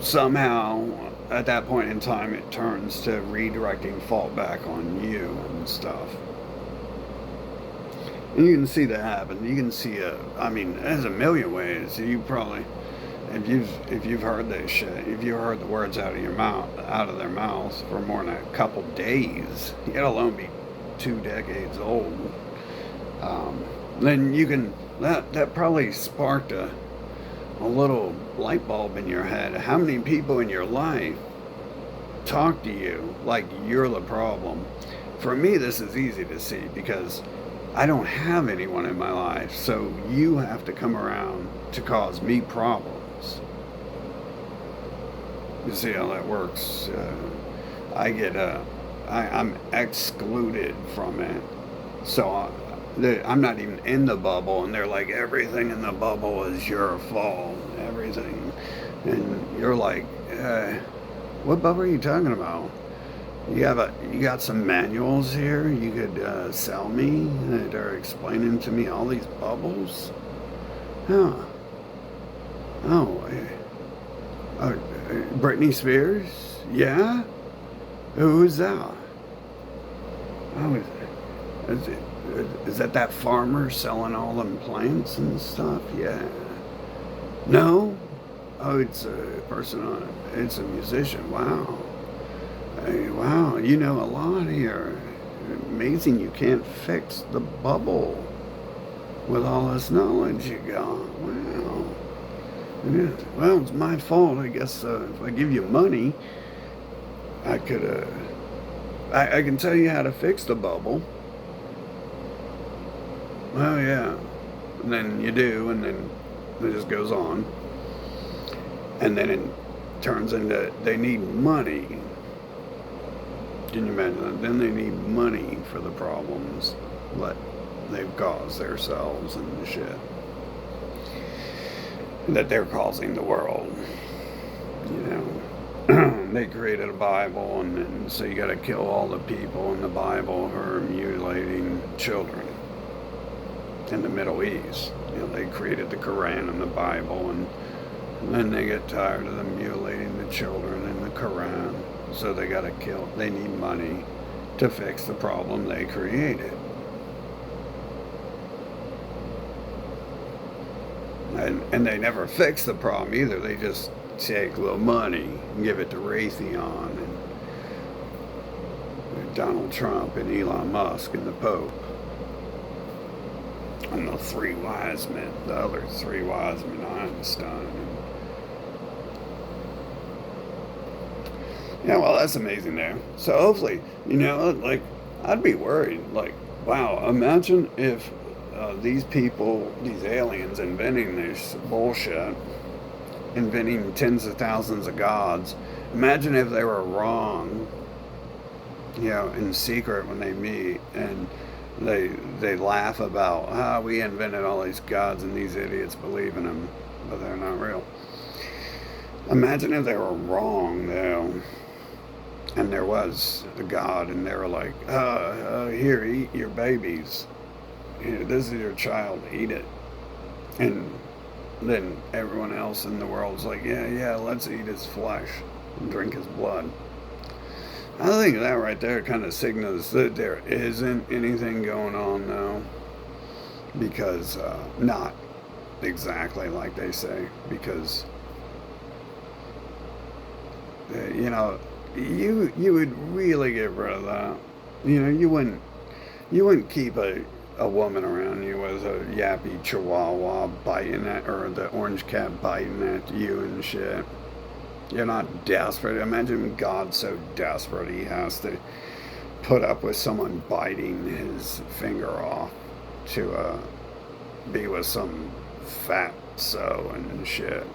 somehow at that point in time it turns to redirecting fault back on you and stuff. And you can see that happen. You can see there's a million ways. You probably, if you've heard this shit, if you heard the words out of their mouths for more than a couple days, let alone be 2 decades old, then you can that probably sparked a little light bulb in your head. How many people in your life talk to you like you're the problem? For me, this is easy to see because I don't have anyone in my life, so you have to come around to cause me problems. You see how that works? I'm excluded from it, so I'm not even in the bubble, and they're like, everything in the bubble is your fault, everything, and you're like, what bubble are you talking about? You got some manuals here you could sell me that are explaining to me all these bubbles? Huh. Oh, Britney Spears? Yeah? Who's that? Oh, is that farmer selling all them plants and stuff? Yeah. No? Oh, it's a it's a musician. Wow. Hey, wow, you know a lot here. Amazing you can't fix the bubble with all this knowledge you got. Wow. Yeah. Well, it's my fault. I guess if I give you money, I could, I can tell you how to fix the bubble. Oh, yeah. And then you do, and then it just goes on. And then it turns into they need money. Can you imagine that? Then they need money for the problems that they've caused themselves and the shit that they're causing the world. You know, they created a Bible, and so you got to kill all the people in the Bible who are mutilating children in the Middle East. You know, they created the Quran and the Bible, and then they get tired of them mutilating the children in the Quran. So they got to kill, they need money to fix the problem they created. And they never fix the problem either. They just take a little money and give it to Raytheon and Donald Trump and Elon Musk and the Pope and the three wise men, the other three wise men, Einstein. Yeah, well, that's amazing there. So hopefully, you know, like, I'd be worried. Like, wow, imagine if these people, these aliens inventing this bullshit, inventing tens of thousands of gods, imagine if they were wrong, you know, in secret when they meet, and they laugh about, we invented all these gods and these idiots believe in them, but they're not real. Imagine if they were wrong, though. And there was a God, and they were like, here, eat your babies. Here, this is your child, eat it. And then everyone else in the world's like, yeah, let's eat his flesh and drink his blood. I think that right there kind of signals that there isn't anything going on now. Because, not exactly like they say. Because, you know, you would really get rid of that. You know, you wouldn't keep a woman around you with a yappy chihuahua biting at, or the orange cat biting at you and shit. You're not desperate. Imagine God's so desperate he has to put up with someone biting his finger off to be with some fat so and shit.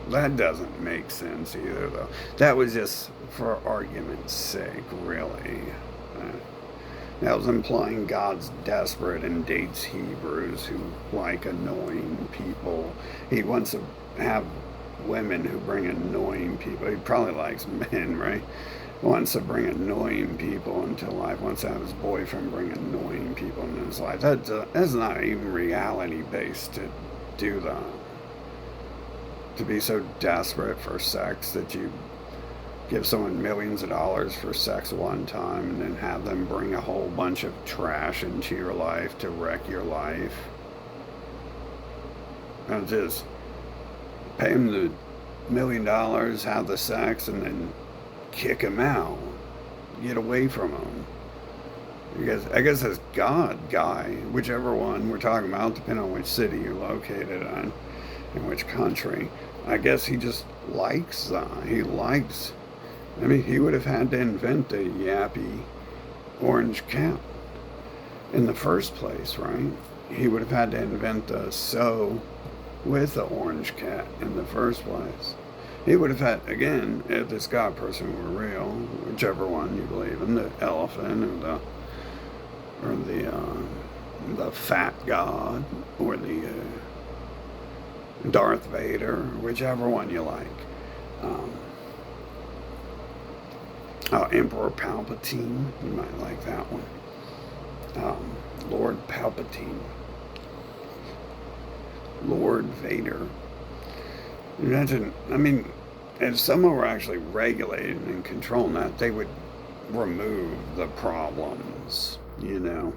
That doesn't make sense either, though. That was just for argument's sake, really. That was implying God's desperate and dates Hebrews who like annoying people. He wants to have women who bring annoying people. He probably likes men, right? Wants to bring annoying people into life. Wants to have his boyfriend bring annoying people into his life. That's not even reality based to do that. To be so desperate for sex that you give someone millions of dollars for sex one time and then have them bring a whole bunch of trash into your life to wreck your life. And just pay them the $1 million, have the sex, and then kick them out. Get away from them. I guess this God guy, whichever one we're talking about, depending on which city you're located on, in which country. I guess he just likes, I mean, he would have had to invent a yappy orange cat in the first place, right? He would have had to invent a so with the orange cat in the first place. He would have had, again, if this God person were real, whichever one you believe in, the elephant or the fat God or the Darth Vader, whichever one you like. Emperor Palpatine, you might like that one. Lord Palpatine. Lord Vader. Imagine, I mean, if someone were actually regulating and controlling that, they would remove the problems, you know.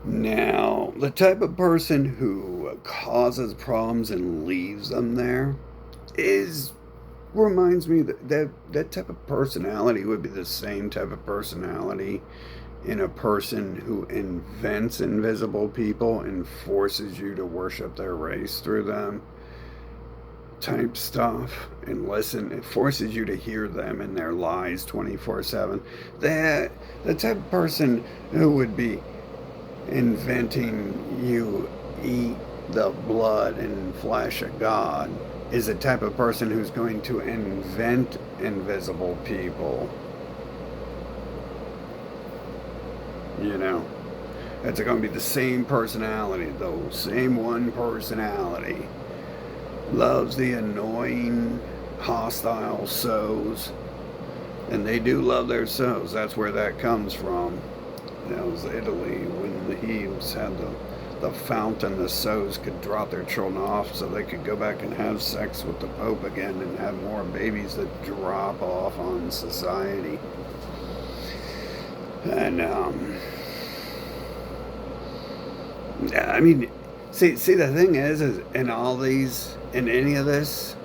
Now, the type of person who causes problems and leaves them there reminds me that type of personality would be the same type of personality in a person who invents invisible people and forces you to worship their race through them type stuff and listen. It forces you to hear them and their lies 24/7. The type of person who would be inventing you eat the blood and flesh of God is the type of person who's going to invent invisible people. You know, it's going to be the same personality, though, same one personality. Loves the annoying, hostile sows. And they do love their sows. That's where that comes from. That was Italy when the Hebes had the fountain. The sows could drop their children off so they could go back and have sex with the Pope again and have more babies that drop off on society. And, I mean, see, the thing is in all these, in any of this,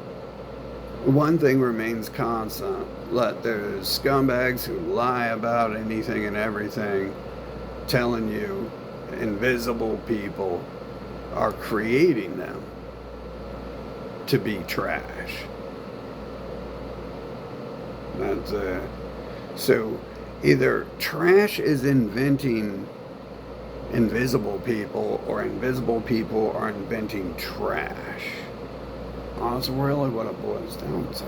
one thing remains constant. Let those scumbags who lie about anything and everything telling you invisible people are creating them to be trash. That's so either trash is inventing invisible people or invisible people are inventing trash. That's really what it boils down to.